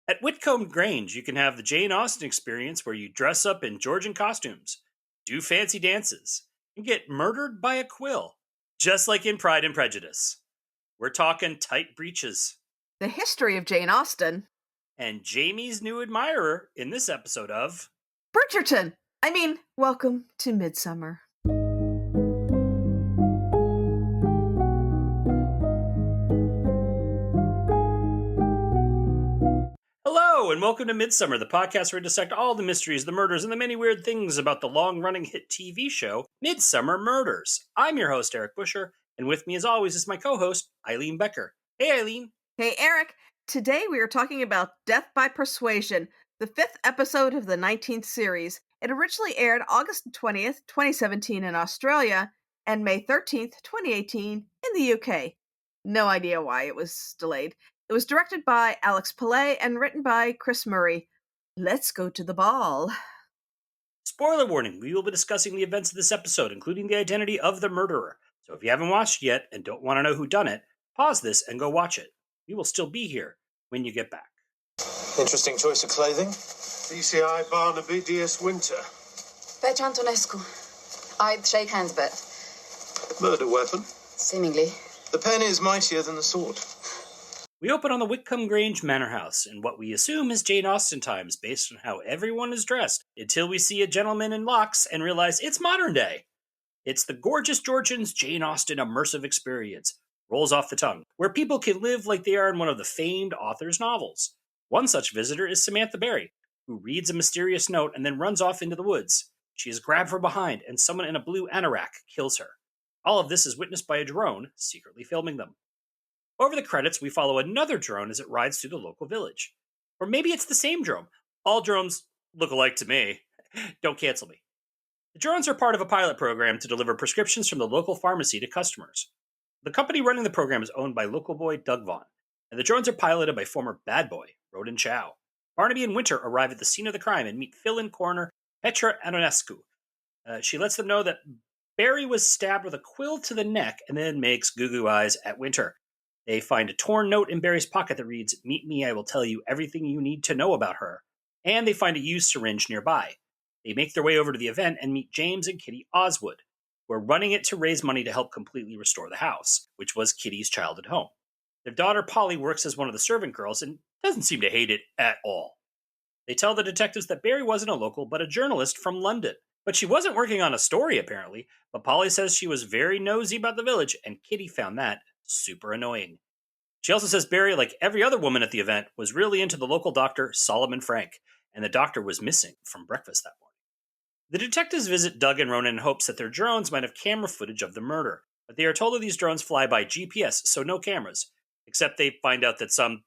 At Whitcomb Grange, you can have the Jane Austen Experience where you dress up in Georgian costumes, do fancy dances, and get murdered by a quill, just like in Pride and Prejudice. We're talking tight breeches. The history of Jane Austen. And Jamie's new admirer in this episode of Bridgerton! Welcome to Midsomer. Hello, and welcome to Midsomer, the podcast where we dissect all the mysteries, the murders, and the many weird things about the long-running hit TV show, Midsomer Murders. I'm your host, Eric Buscher, and with me, as always, is my co-host, EIleen Becker. Hey, EIleen. Hey, Eric. Today we are talking about Death by Persuasion, the 5th episode of the 19th series. It originally aired August 20th, 2017 in Australia, and May 13th, 2018 in the UK. No idea why it was delayed. It was directed by Alex Pillay and written by Chris Murray. Let's go to the ball. Spoiler warning, we will be discussing the events of this episode, including the identity of the murderer. So if you haven't watched yet and don't want to know who done it, pause this and go watch it. We will still be here when you get back. Interesting choice of clothing. DCI Barnaby DS Winter. Petre Antonescu. I'd shake hands, but... Murder weapon. Seemingly. The pen is mightier than the sword. We open on the Whitcomb Grange Manor House in what we assume is Jane Austen times based on how everyone is dressed, until we see a gentleman in locks and realize it's modern day. It's the gorgeous Georgians' Jane Austen immersive experience. Rolls off the tongue, where people can live like they are in one of the famed author's novels. One such visitor is Samantha Barry, who reads a mysterious note and then runs off into the woods. She is grabbed from behind, and someone in a blue anorak kills her. All of this is witnessed by a drone secretly filming them. Over the credits, we follow another drone as it rides through the local village. Or maybe it's the same drone. All drones look alike to me. Don't cancel me. The drones are part of a pilot program to deliver prescriptions from the local pharmacy to customers. The company running the program is owned by local boy Doug Vaughn, and the drones are piloted by former bad boy Roden Chow. Barnaby and Winter arrive at the scene of the crime and meet fill-in coroner Petre Antonescu. She lets them know that Barry was stabbed with a quill to the neck and then makes goo-goo eyes at Winter. They find a torn note in Barry's pocket that reads, "Meet me, I will tell you everything you need to know about her." And they find a used syringe nearby. They make their way over to the event and meet James and Kitty Oswood, who are running it to raise money to help completely restore the house, which was Kitty's childhood home. Their daughter Polly works as one of the servant girls and doesn't seem to hate it at all. They tell the detectives that Barry wasn't a local, but a journalist from London. But she wasn't working on a story, apparently. But Polly says she was very nosy about the village, and Kitty found that super annoying. She also says Barry, like every other woman at the event, was really into the local doctor, Solomon Frank, and the doctor was missing from breakfast that morning. The detectives visit Doug and Ronan in hopes that their drones might have camera footage of the murder, but they are told that these drones fly by GPS, so no cameras, except they find out that some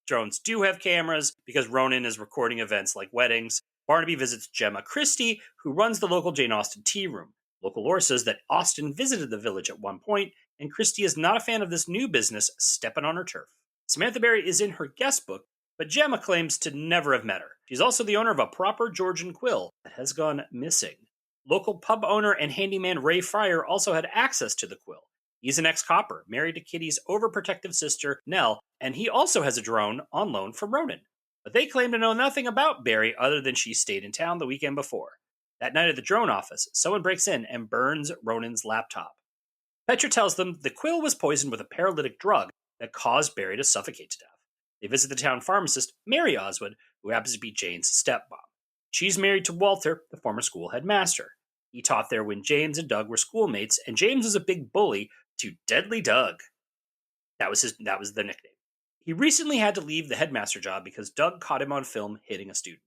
drones do have cameras because Ronan is recording events like weddings. Barnaby visits Gemma Christie, who runs the local Jane Austen tea room. Local lore says that Austen visited the village at one point, and Christie is not a fan of this new business stepping on her turf. Samantha Barry is in her guest book, but Gemma claims to never have met her. She's also the owner of a proper Georgian quill that has gone missing. Local pub owner and handyman Ray Fryer also had access to the quill. He's an ex-copper, married to Kitty's overprotective sister, Nell, and he also has a drone on loan from Ronan. But they claim to know nothing about Barry other than she stayed in town the weekend before. That night at the drone office, someone breaks in and burns Ronan's laptop. Petra tells them the quill was poisoned with a paralytic drug that caused Barry to suffocate to death. They visit the town pharmacist, Mary Oswood, who happens to be Jane's stepmom. She's married to Walter, the former school headmaster. He taught there when James and Doug were schoolmates, and James was a big bully to Deadly Doug. That was the nickname. He recently had to leave the headmaster job because Doug caught him on film hitting a student.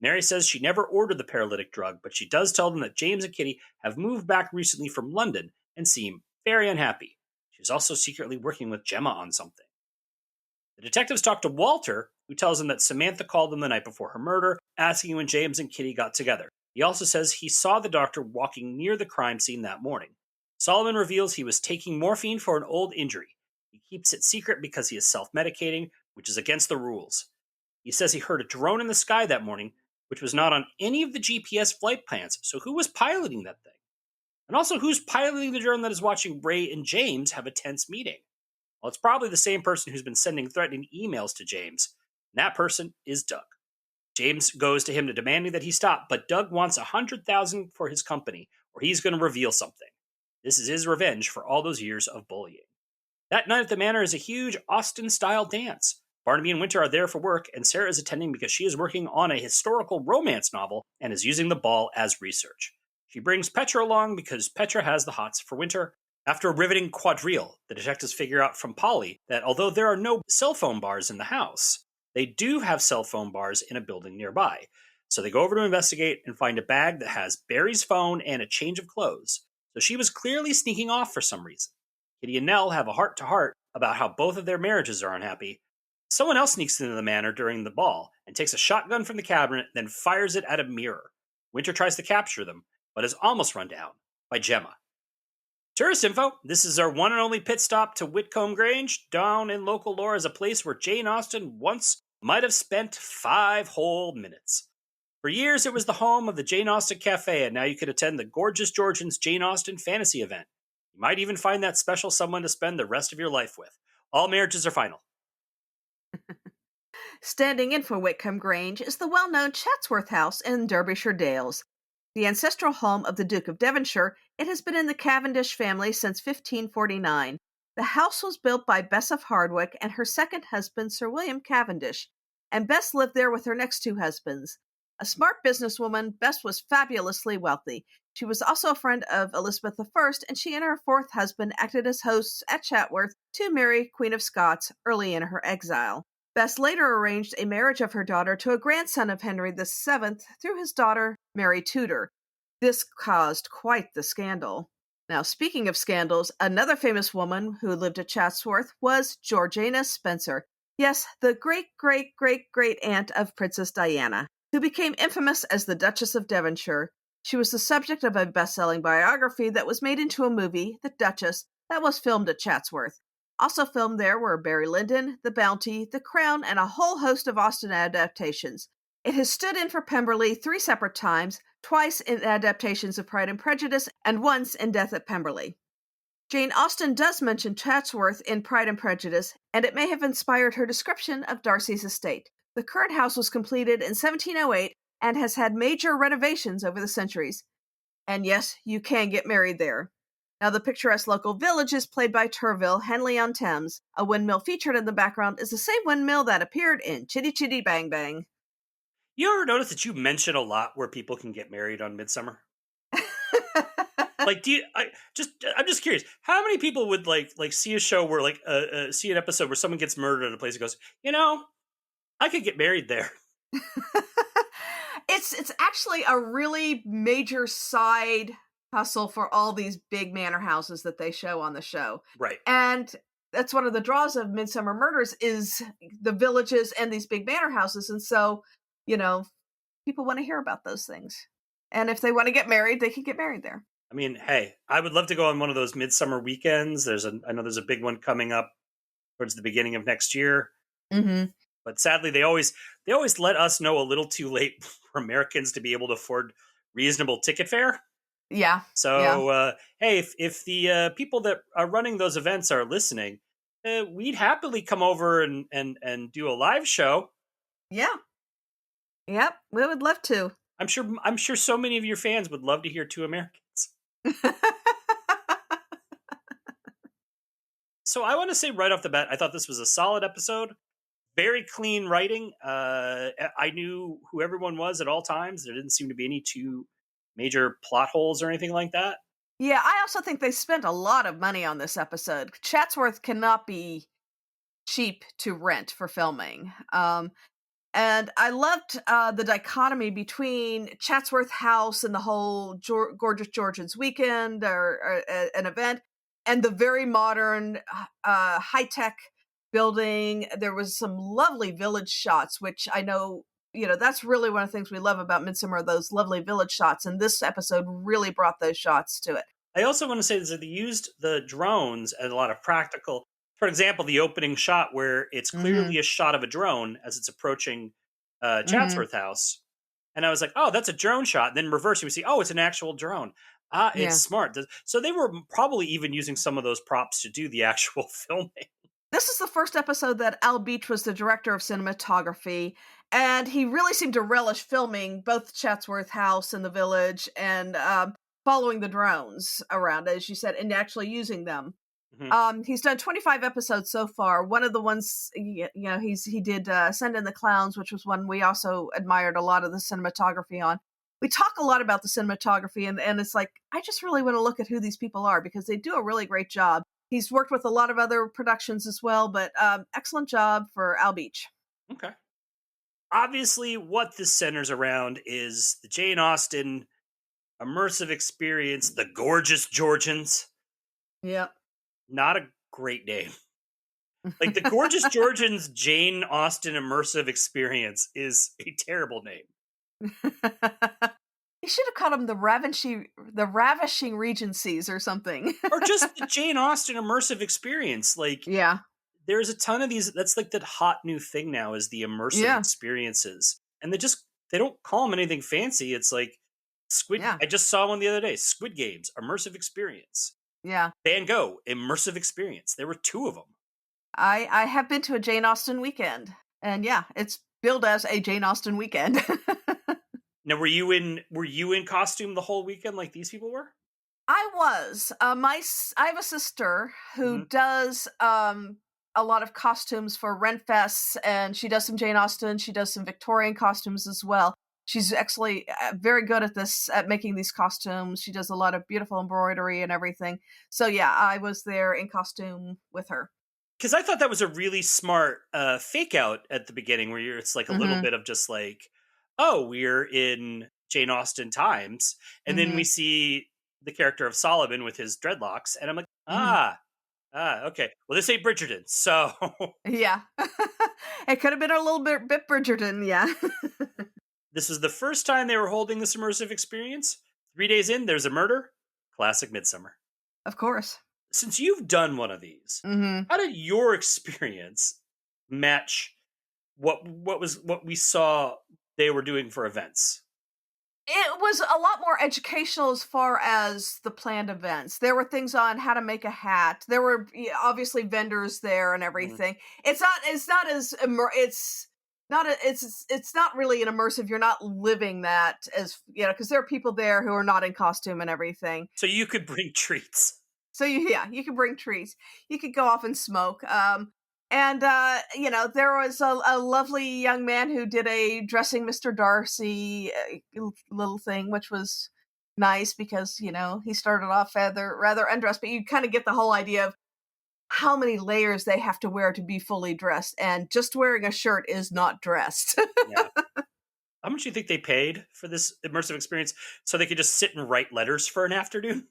Mary says she never ordered the paralytic drug, but she does tell them that James and Kitty have moved back recently from London and seem very unhappy. She's also secretly working with Gemma on something. The detectives talk to Walter, who tells them that Samantha called them the night before her murder, asking when James and Kitty got together. He also says he saw the doctor walking near the crime scene that morning. Solomon reveals he was taking morphine for an old injury. He keeps it secret because he is self-medicating, which is against the rules. He says he heard a drone in the sky that morning, which was not on any of the GPS flight plans, so who was piloting that thing? And also, who's piloting the drone that is watching Ray and James have a tense meeting? Well, it's probably the same person who's been sending threatening emails to James. And that person is Doug. James goes to him to demanding that he stop, but Doug wants $100,000 for his company, or he's going to reveal something. This is his revenge for all those years of bullying. That night at the manor is a huge Austen-style dance. Barnaby and Winter are there for work, and Sarah is attending because she is working on a historical romance novel and is using the ball as research. She brings Petra along because Petra has the hots for Winter. After a riveting quadrille, the detectives figure out from Polly that although there are no cell phone bars in the house, they do have cell phone bars in a building nearby. So they go over to investigate and find a bag that has Barry's phone and a change of clothes. So she was clearly sneaking off for some reason. Kitty and Nell have a heart-to-heart about how both of their marriages are unhappy. Someone else sneaks into the manor during the ball and takes a shotgun from the cabinet, then fires it at a mirror. Winter tries to capture them, but is almost run down by Gemma. Tourist info. This is our one and only pit stop to Whitcomb Grange, down in local lore as a place where Jane Austen once might have spent 5 whole minutes. For years, it was the home of the Jane Austen Cafe, and now you could attend the gorgeous Georgians Jane Austen fantasy event. You might even find that special someone to spend the rest of your life with. All marriages are final. Standing in for Whitcomb Grange is the well-known Chatsworth House in Derbyshire Dales. The ancestral home of the Duke of Devonshire, it has been in the Cavendish family since 1549. The house was built by Bess of Hardwicke and her second husband, Sir William Cavendish, and Bess lived there with her next 2 husbands. A smart businesswoman, Bess was fabulously wealthy. She was also a friend of Elizabeth I, and she and her 4th husband acted as hosts at Chatsworth to Mary, Queen of Scots, early in her exile. Bess later arranged a marriage of her daughter to a grandson of Henry VII through his daughter, Mary Tudor. This caused quite the scandal. Now, speaking of scandals, another famous woman who lived at Chatsworth was Georgiana Spencer. Yes, the great-great-great-great-aunt of Princess Diana, who became infamous as the Duchess of Devonshire. She was the subject of a best-selling biography that was made into a movie, The Duchess, that was filmed at Chatsworth. Also filmed there were Barry Lyndon, The Bounty, The Crown, and a whole host of Austen adaptations. It has stood in for Pemberley 3 separate times, twice in adaptations of Pride and Prejudice, and once in Death at Pemberley. Jane Austen does mention Chatsworth in Pride and Prejudice, and it may have inspired her description of Darcy's estate. The current house was completed in 1708 and has had major renovations over the centuries. And yes, you can get married there. Now, the picturesque local village is played by Turville, Henley-on-Thames. A windmill featured in the background is the same windmill that appeared in Chitty Chitty Bang Bang. You ever notice that you mention a lot where people can get married on Midsomer? Like, I'm just curious. How many people would like see a show where see an episode where someone gets murdered at a place and goes, I could get married there. It's actually a really major side hustle for all these big manor houses that they show on the show. Right. And that's one of the draws of Midsomer Murders is the villages and these big manor houses. And so, people want to hear about those things. And if they want to get married, they can get married there. I mean, hey, I would love to go on one of those midsummer weekends. I know there's a big one coming up towards the beginning of next year. Mm-hmm. But sadly, they always let us know a little too late for Americans to be able to afford reasonable ticket fare. Yeah. So, hey, if the people that are running those events are listening, we'd happily come over and do a live show. Yeah. Yep, we would love to. I'm sure so many of your fans would love to hear 2 Americans. So I want to say right off the bat, I thought this was a solid episode. Very clean writing. I knew who everyone was at all times. There didn't seem to be any too major plot holes or anything like that. Yeah, I also think they spent a lot of money on this episode. Chatsworth cannot be cheap to rent for filming. And I loved the dichotomy between Chatsworth House and the whole Gorgeous Georgians weekend or an event, and the very modern, high-tech building. There was some lovely village shots, which I know, that's really one of the things we love about Midsomer, those lovely village shots. And this episode really brought those shots to it. I also want to say that they used the drones and a lot of practical. For example, the opening shot where it's clearly a shot of a drone as it's approaching Chatsworth House. And I was like, oh, that's a drone shot. And then reversing, we see, oh, it's an actual drone. It's smart. So they were probably even using some of those props to do the actual filming. This is the first episode that Al Beach was the director of cinematography, and he really seemed to relish filming both Chatsworth House and the village and following the drones around, as you said, and actually using them. Mhm. He's done 25 episodes so far. One of the ones, he did Send in the Clowns, which was one we also admired a lot of the cinematography on. We talk a lot about the cinematography, and it's like, I just really want to look at who these people are because they do a really great job. He's worked with a lot of other productions as well, but excellent job for Al Beach. Okay. Obviously, what this centers around is the Jane Austen immersive experience, the Gorgeous Georgians. Yep. Not a great name. Like, the Gorgeous Georgians Jane Austen immersive experience is a terrible name. He should have called them the Ravishing Regencies or something. Or just the Jane Austen immersive experience. Like, Yeah. there's a ton of these. That's like the hot new thing now is the immersive Yeah. experiences. And they don't call them anything fancy. It's like Yeah. I just saw one the other day. Squid Games, immersive experience. Yeah. Van Gogh, immersive experience. There were two of them. I have been to a Jane Austen weekend, and yeah, it's billed as a Jane Austen weekend. Now, were you in costume the whole weekend like these people were? I was. I have a sister who Mhm. does a lot of costumes for Renfests, and she does some Jane Austen. She does some Victorian costumes as well. She's actually very good at this, at making these costumes. She does a lot of beautiful embroidery and everything. So yeah, I was there in costume with her. Because I thought that was a really smart fake out at the beginning, where it's like a little Mm-hmm. bit of just like, oh, we're in Jane Austen times, and then we Mm-hmm. see the character of Solomon with his dreadlocks, and I'm like, Mm-hmm. okay. Well, this ain't Bridgerton, so Yeah. It could have been a little bit Bridgerton, yeah. this was the first time they were holding this immersive experience. 3 days in, there's a murder. Classic Midsummer. Of course. Since you've done one of these, Mm-hmm. how did your experience match what we saw they were doing for events? It was a lot more educational as far as the planned events. There were things on how to make a hat. There were obviously vendors there and Mhm. everything. It's not as it's not really an immersive. You're not living that as, because there are people there who are not in costume and everything. So you could bring treats. So you could bring treats. You could go off and smoke. And there was a lovely young man who did a dressing Mr. Darcy little thing, which was nice because he started off rather undressed, but you kind of get the whole idea of how many layers they have to wear to be fully dressed, and just wearing a shirt is not dressed. Yeah. How much do you think they paid for this immersive experience so they could just sit and write letters for an afternoon?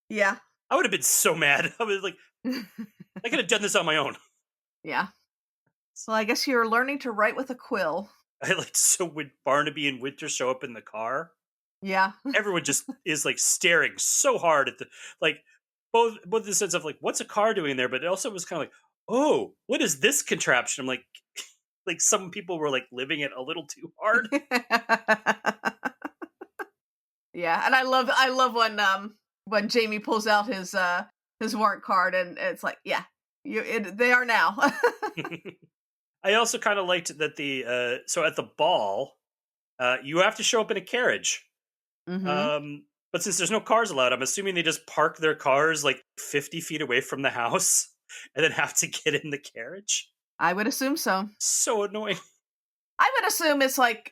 Yeah. I would have been so mad. I was like, I could have done this on my own. Yeah. Well, I guess you're learning to write with a quill. So when Barnaby and Winter show up in the car, Yeah. everyone just is like staring so hard at the like both the sense of like what's a car doing there, but it also was kind of like, oh, what is this contraption? I'm like some people were like living it a little too hard. Yeah, and I love when Jamie pulls out his warrant card, and it's like, yeah, they are now. I also kind of liked that the so at the ball, you have to show up in a carriage. Hmm. But since there's no cars allowed, I'm assuming they just park their cars like 50 feet away from the house and then have to get in the carriage. I would assume so. So annoying. I would assume it's like,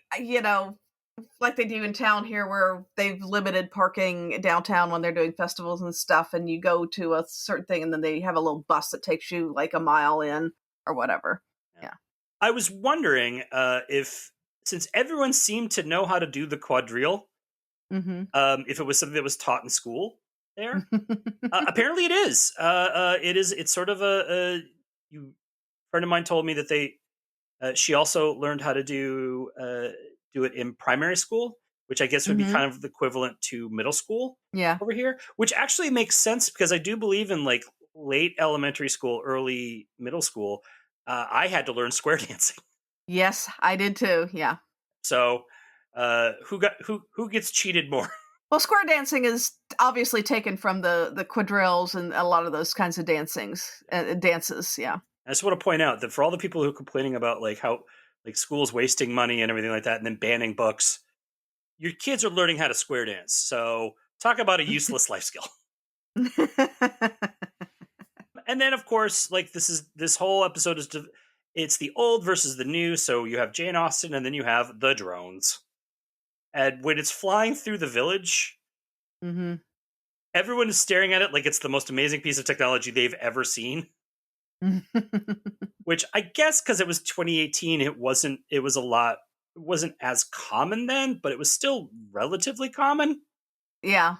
like they do in town here, where they've limited parking downtown when they're doing festivals and stuff, and you go to a certain thing, and then they have a little bus that takes you like a mile in or whatever. Yeah. I was wondering if, since everyone seemed to know how to do the quadrille, Mm-hmm. if it was something that was taught in school there. Apparently, it is. It is. It's sort of a friend of mine told me that she also learned how to do it in primary school, which I guess would be Hmm. kind of the equivalent to middle school Yeah. over here, which actually makes sense because I do believe in like late elementary school, early middle school, I had to learn square dancing. Yes, I did too. Yeah. So who gets cheated more? Well, square dancing is obviously taken from the quadrilles and a lot of those kinds of dances. Yeah. I just want to point out that for all the people who are complaining about like how like schools wasting money and everything like that, and then banning books, your kids are learning how to square dance. So talk about a useless life skill. And then, of course, like this whole episode is it's the old versus the new. So you have Jane Austen, and then you have the drones. And when it's flying through the village, hmm everyone is staring at it like it's the most amazing piece of technology they've ever seen. Which I guess because it was 2018, it wasn't as common then, but it was still relatively common. Yeah.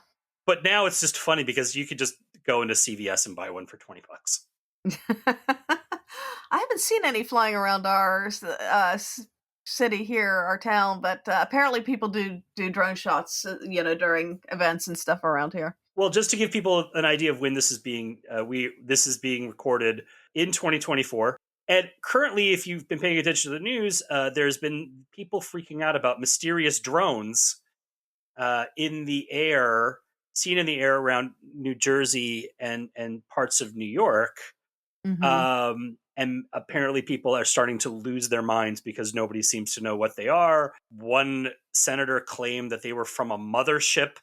But now it's just funny because you could just go into CVS and buy one for $20. I haven't seen any flying around our city here, our town, but apparently people do drone shots, during events and stuff around here. Well, just to give people an idea of when this is being recorded in 2024. And currently, if you've been paying attention to the news, there's been people freaking out about mysterious drones in the air, seen in the air around New Jersey and parts of New York. And apparently people are starting to lose their minds because nobody seems to know what they are. One senator claimed that they were from a mothership,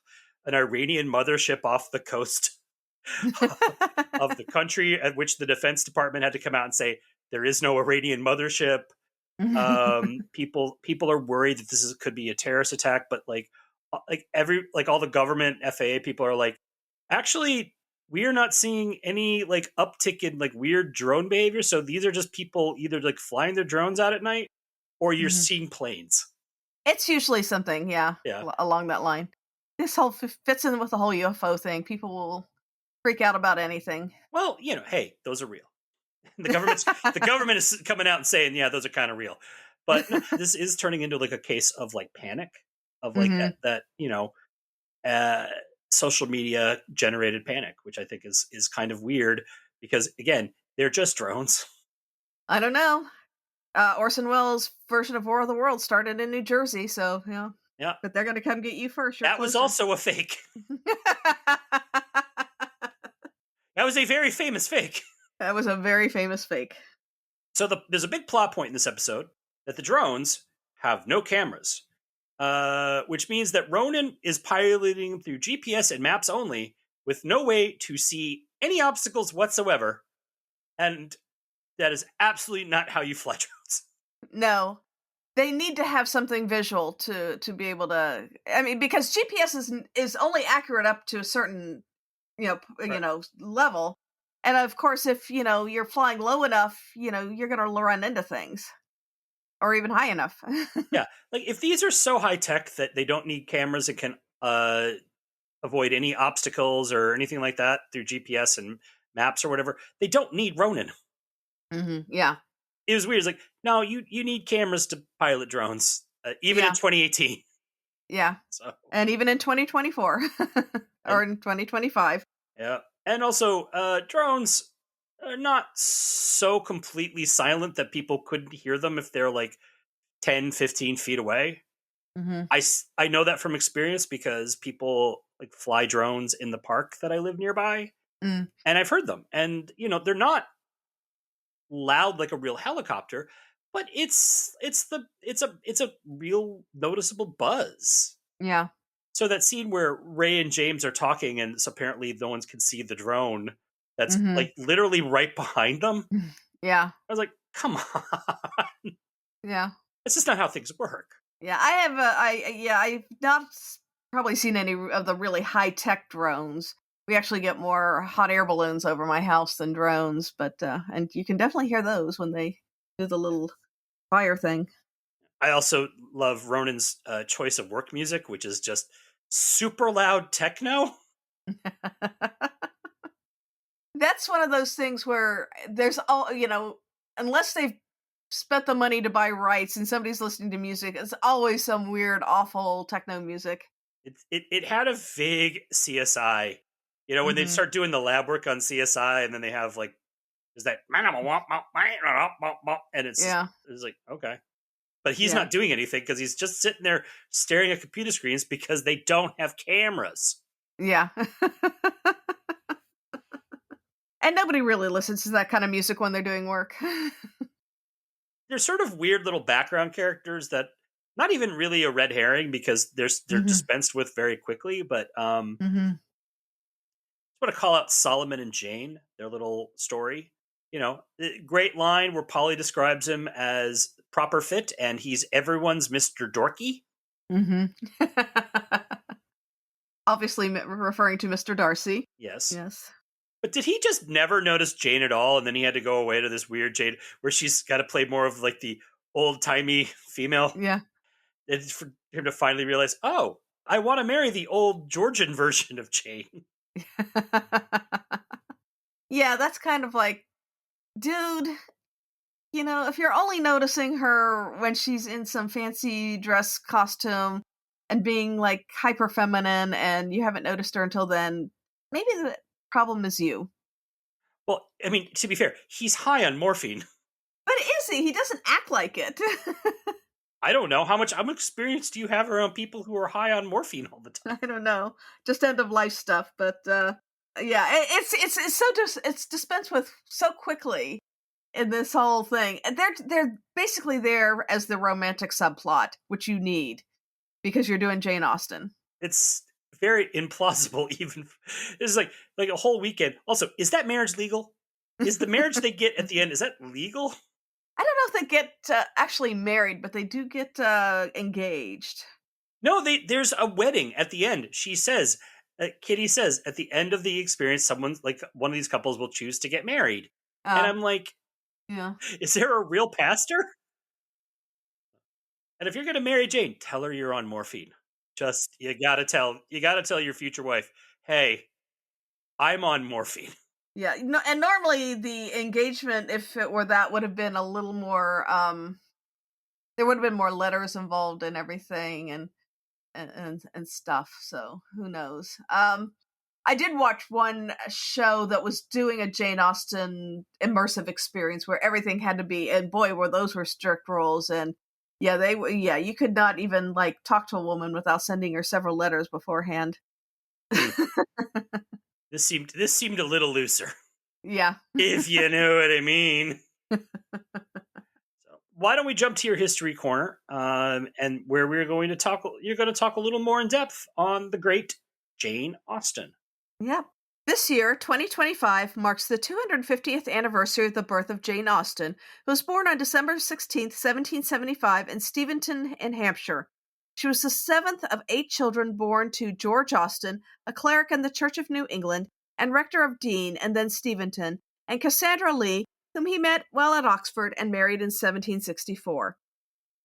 an Iranian mothership off the coast of the country, at which the Defense Department had to come out and say, there is no Iranian mothership. People are worried that this could be a terrorist attack, but all the government FAA people are like, actually, we are not seeing any like uptick in like weird drone behavior. So these are just people either like flying their drones out at night, or you're seeing planes. It's usually something, along that line. This whole fits in with the whole UFO thing. People will freak out about anything. Well, hey, those are real. The government is coming out and saying, yeah, those are kind of real. But no, this is turning into like a case of like panic, of like that social media generated panic, which I think is kind of weird because again, they're just drones. I don't know. Orson Welles' version of War of the Worlds started in New Jersey, so yeah, but they're going to come get you first. That was also a fake. That was a very famous fake. That was a very famous fake. So there's a big plot point in this episode that the drones have no cameras, which means that Ronan is piloting through GPS and maps only, with no way to see any obstacles whatsoever. And that is absolutely not how you fly drones. No. They need to have something visual to be able to. I mean, because GPS is only accurate up to a certain, level. And of course, if, you're flying low enough, you're going to run into things. Or even high enough. Yeah. Like, if these are so high tech that they don't need cameras and can avoid any obstacles or anything like that through GPS and maps or whatever, they don't need Ronan. Yeah. It was weird. It's like, no, you need cameras to pilot drones, even in 2018. Yeah. So. And even in 2024. Or in 2025. Yeah. And also, drones are not so completely silent that people couldn't hear them if they're like 10, 15 feet away. I know that from experience because people like fly drones in the park that I live nearby. And I've heard them. And, they're not loud like a real helicopter, but it's a real noticeable buzz. Yeah. So that scene where Ray and James are talking and apparently no one can see the drone that's like literally right behind them. Yeah. I was like, come on. Yeah. That's just not how things work. Yeah, I've not probably seen any of the really high-tech drones. We actually get more hot air balloons over my house than drones, but and you can definitely hear those when they do the little fire thing. I also love Ronan's choice of work music, which is just super loud techno. That's one of those things where there's unless they've spent the money to buy rights and somebody's listening to music, it's always some weird, awful techno music. It had a vague CSI. When they start doing the lab work on CSI, and then they have like, is that and it's like, okay. But he's not doing anything because he's just sitting there staring at computer screens because they don't have cameras. Yeah. And nobody really listens to that kind of music when they're doing work. They're sort of weird little background characters that not even really a red herring because they're dispensed with very quickly. But I just want to call out Solomon and Jane, their little story. Great line where Polly describes him as proper fit and he's everyone's Mr. Dorky. Obviously referring to Mr. Darcy. Yes. Yes. But did he just never notice Jane at all? And then he had to go away to this weird Jane where she's got to play more of like the old-timey female. Yeah. And for him to finally realize, oh, I want to marry the old Georgian version of Jane. Yeah, that's kind of like, dude, if you're only noticing her when she's in some fancy dress costume and being like hyper feminine and you haven't noticed her until then, maybe the problem is you. Well, I mean, to be fair, he's high on morphine. But is he? He doesn't act like it. I don't know. How much experience do you have around people who are high on morphine all the time? I don't know. Just end of life stuff. But yeah, it's dispensed with so quickly in this whole thing. And they're basically there as the romantic subplot, which you need because you're doing Jane Austen. It's very implausible. Even it's like a whole weekend. Also, is that marriage legal? Is the marriage they get at the end, is that legal? I don't know if they get actually married, but they do get engaged. No, there's a wedding at the end. She says, Kitty says, at the end of the experience, someone's like one of these couples will choose to get married, and I'm like, yeah, is there a real pastor? And if you're going to marry Jane, tell her you're on morphine. Just you gotta tell your future wife, hey, I'm on morphine. Yeah, and normally the engagement, if it were that, would have been a little more. There would have been more letters involved and everything, and stuff. So who knows? I did watch one show that was doing a Jane Austen immersive experience where everything had to be, and boy, those were strict rules. And yeah, you could not even like talk to a woman without sending her several letters beforehand. This seemed a little looser. Yeah. If you know what I mean. So, why don't we jump to your history corner, and where you're going to talk a little more in depth on the great Jane Austen. Yeah. This year, 2025, marks the 250th anniversary of the birth of Jane Austen, who was born on December 16th, 1775 in Steventon, in Hampshire. She was the seventh of 8 children born to George Austen, a cleric in the Church of New England, and rector of Dean and then Steventon, and Cassandra Lee, whom he met while at Oxford and married in 1764.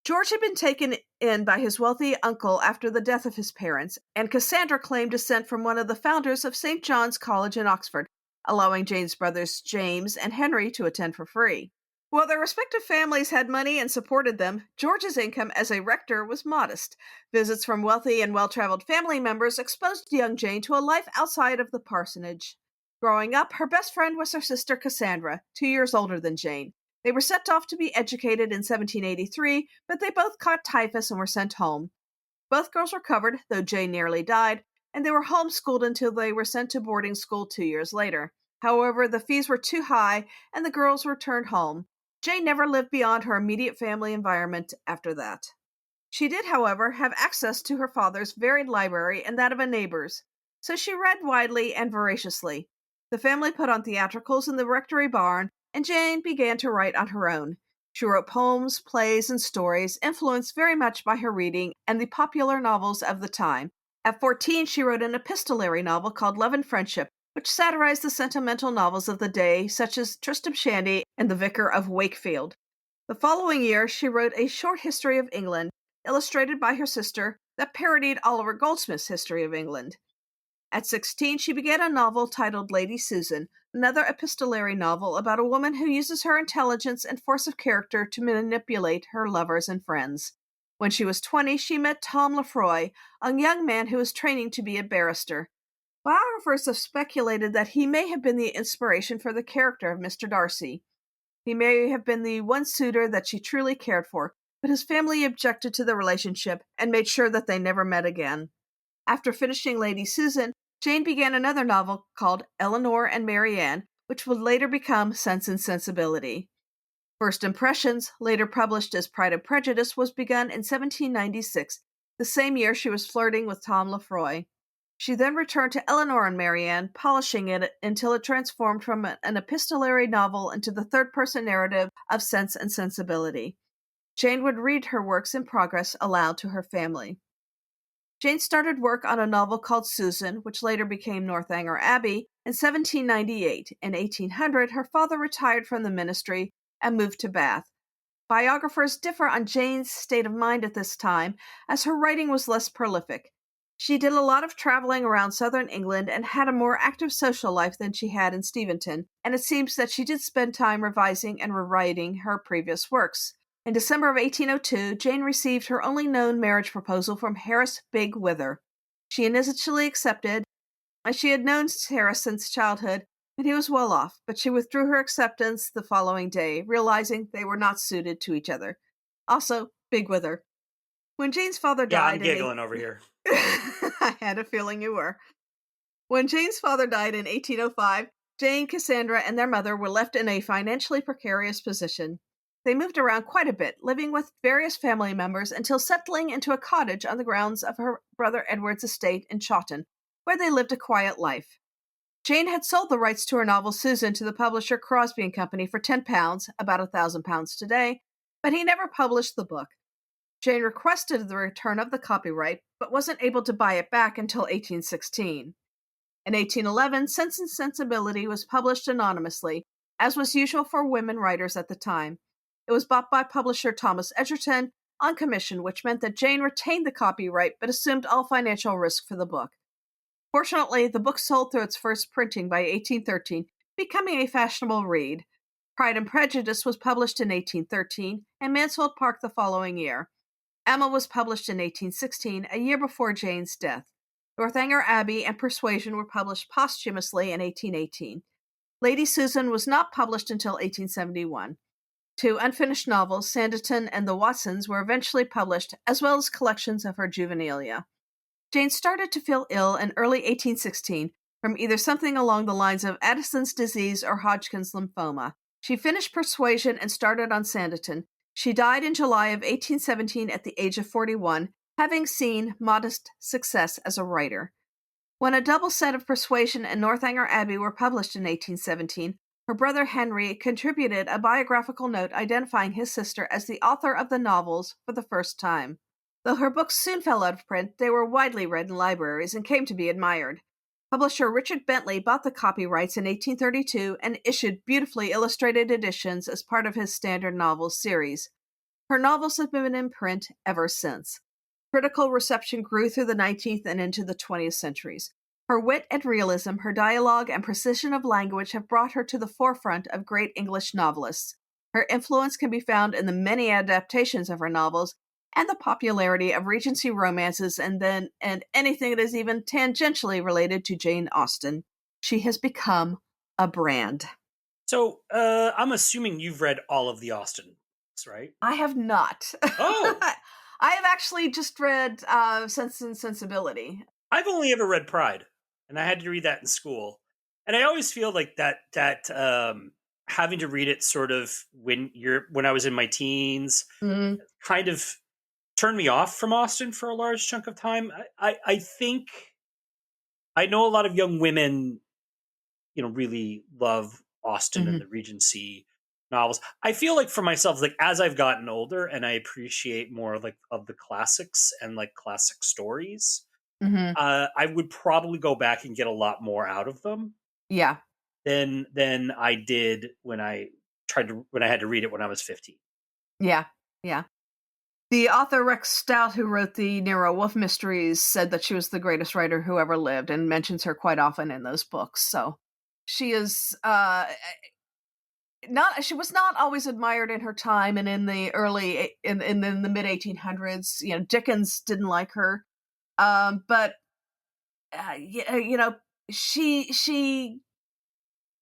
George had been taken in by his wealthy uncle after the death of his parents, and Cassandra claimed descent from one of the founders of St. John's College in Oxford, allowing Jane's brothers James and Henry to attend for free. While their respective families had money and supported them, George's income as a rector was modest. Visits from wealthy and well-traveled family members exposed young Jane to a life outside of the parsonage. Growing up, her best friend was her sister Cassandra, 2 years older than Jane. They were sent off to be educated in 1783, but they both caught typhus and were sent home. Both girls recovered, though Jane nearly died, and they were homeschooled until they were sent to boarding school 2 years later. However, the fees were too high, and the girls returned home. Jane never lived beyond her immediate family environment after that. She did, however, have access to her father's varied library and that of a neighbor's, so she read widely and voraciously. The family put on theatricals in the rectory barn, and Jane began to write on her own. She wrote poems, plays, and stories, influenced very much by her reading and the popular novels of the time. At 14, she wrote an epistolary novel called Love and Friendship, which satirized the sentimental novels of the day, such as Tristram Shandy and The Vicar of Wakefield. The following year, she wrote a short history of England, illustrated by her sister, that parodied Oliver Goldsmith's History of England. At 16, she began a novel titled Lady Susan, another epistolary novel about a woman who uses her intelligence and force of character to manipulate her lovers and friends. When she was 20, she met Tom Lefroy, a young man who was training to be a barrister. Biographers have speculated that he may have been the inspiration for the character of Mr. Darcy. He may have been the one suitor that she truly cared for, but his family objected to the relationship and made sure that they never met again. After finishing Lady Susan, Jane began another novel called Eleanor and Marianne, which would later become Sense and Sensibility. First Impressions, later published as Pride and Prejudice, was begun in 1796, the same year she was flirting with Tom Lefroy. She then returned to Eleanor and Marianne, polishing it until it transformed from an epistolary novel into the third-person narrative of Sense and Sensibility. Jane would read her works in progress aloud to her family. Jane started work on a novel called Susan, which later became Northanger Abbey, in 1798. In 1800, her father retired from the ministry and moved to Bath. Biographers differ on Jane's state of mind at this time, as her writing was less prolific. She did a lot of traveling around southern England and had a more active social life than she had in Steventon, and it seems that she did spend time revising and rewriting her previous works. In December of 1802, Jane received her only known marriage proposal from Harris Big Wither. She initially accepted, as she had known Harris since childhood, and he was well off, but she withdrew her acceptance the following day, realizing they were not suited to each other. Also, Big Wither. When Jane's father Yeah, died... I'm giggling over here. I had a feeling you were. When Jane's father died in 1805, Jane, Cassandra, and their mother were left in a financially precarious position. They moved around quite a bit, living with various family members until settling into a cottage on the grounds of her brother Edward's estate in Chawton, where they lived a quiet life. Jane had sold the rights to her novel Susan to the publisher Crosby and Company for £10, about £1,000 today, but he never published the book. Jane requested the return of the copyright, but wasn't able to buy it back until 1816. In 1811, Sense and Sensibility was published anonymously, as was usual for women writers at the time. It was bought by publisher Thomas Edgerton on commission, which meant that Jane retained the copyright but assumed all financial risk for the book. Fortunately, the book sold through its first printing by 1813, becoming a fashionable read. Pride and Prejudice was published in 1813, and Mansfield Park the following year. Emma was published in 1816, a year before Jane's death. Northanger Abbey and Persuasion were published posthumously in 1818. Lady Susan was not published until 1871. Two unfinished novels, Sanditon and The Watsons, were eventually published, as well as collections of her juvenilia. Jane started to feel ill in early 1816 from either something along the lines of Addison's disease or Hodgkin's lymphoma. She finished Persuasion and started on Sanditon. She died in July of 1817 at the age of 41, having seen modest success as a writer. When a double set of Persuasion and Northanger Abbey were published in 1817, her brother Henry contributed a biographical note identifying his sister as the author of the novels for the first time. Though her books soon fell out of print, they were widely read in libraries and came to be admired. Publisher Richard Bentley bought the copyrights in 1832 and issued beautifully illustrated editions as part of his standard novels series. Her novels have been in print ever since. Critical reception grew through the 19th and into the 20th centuries. Her wit and realism, her dialogue, and precision of language have brought her to the forefront of great English novelists. Her influence can be found in the many adaptations of her novels and the popularity of Regency romances and anything that is even tangentially related to Jane Austen. She has become a brand. So, I'm assuming you've read all of the Austen books, right? I have not. Oh! I have actually just read Sense and Sensibility. I've only ever read Pride, and I had to read that in school. And I always feel like that having to read it sort of when I was in my teens kind of turned me off from Austen for a large chunk of time. I think I know a lot of young women, really love Austen and the Regency novels. I feel like for myself, like as I've gotten older and I appreciate more like of the classics and like classic stories, I would probably go back and get a lot more out of them. Yeah. Than I did when I had to read it when I was 15. Yeah. Yeah. The author Rex Stout, who wrote the Nero Wolfe mysteries, said that she was the greatest writer who ever lived and mentions her quite often in those books. So she is she was not always admired in her time, and in the in the mid 1800s, Dickens didn't like her. But she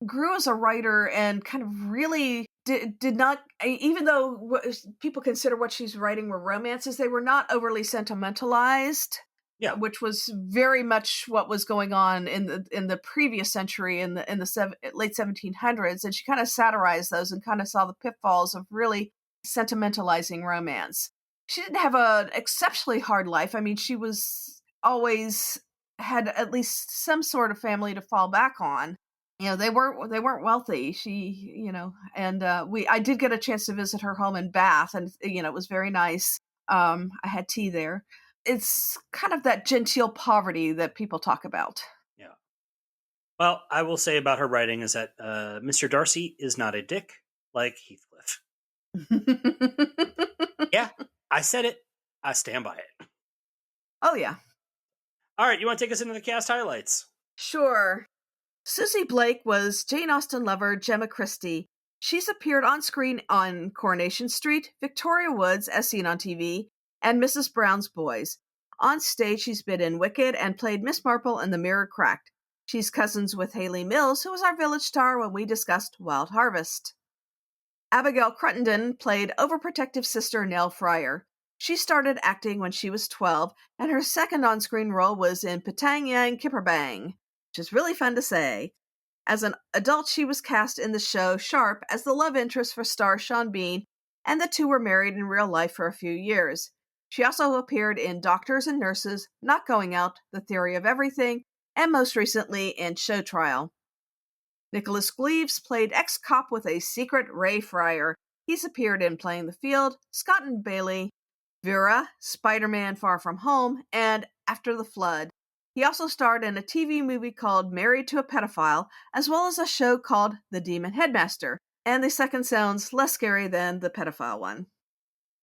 grew as a writer and kind of really did not, even though people consider what she's writing were romances, they were not overly sentimentalized. Yeah. Which was very much what was going on in the previous century, in the late 1700s, and she kind of satirized those and kind of saw the pitfalls of really sentimentalizing romance. She didn't have an exceptionally hard life. I mean, she was always had at least some sort of family to fall back on. They weren't wealthy. She, and I did get a chance to visit her home in Bath, and it was very nice. I had tea there. It's kind of that genteel poverty that people talk about. Yeah. Well, I will say about her writing is that Mr. Darcy is not a dick like Heathcliff. Yeah, I said it. I stand by it. Oh, yeah. All right, you want to take us into the cast highlights? Sure. Susie Blake was Jane Austen lover Gemma Christie. She's appeared on screen on Coronation Street, Victoria Woods, as seen on TV, and Mrs. Brown's Boys. On stage, she's been in Wicked and played Miss Marple in The Mirror Cracked. She's cousins with Hayley Mills, who was our village star when we discussed Wild Harvest. Abigail Cruttenden played overprotective sister Nell Fryer. She started acting when she was 12, and her second on-screen role was in Patang Yang Kipperbang, which is really fun to say. As an adult, she was cast in the show Sharp as the love interest for star Sean Bean, and the two were married in real life for a few years. She also appeared in Doctors and Nurses, Not Going Out, The Theory of Everything, and most recently in Show Trial. Nicholas Gleaves played ex-cop with a secret Ray Fryer. He's appeared in Playing the Field, Scott and Bailey, Vera, Spider-Man Far From Home, and After the Flood. He also starred in a TV movie called Married to a Pedophile, as well as a show called The Demon Headmaster, and the second sounds less scary than the pedophile one.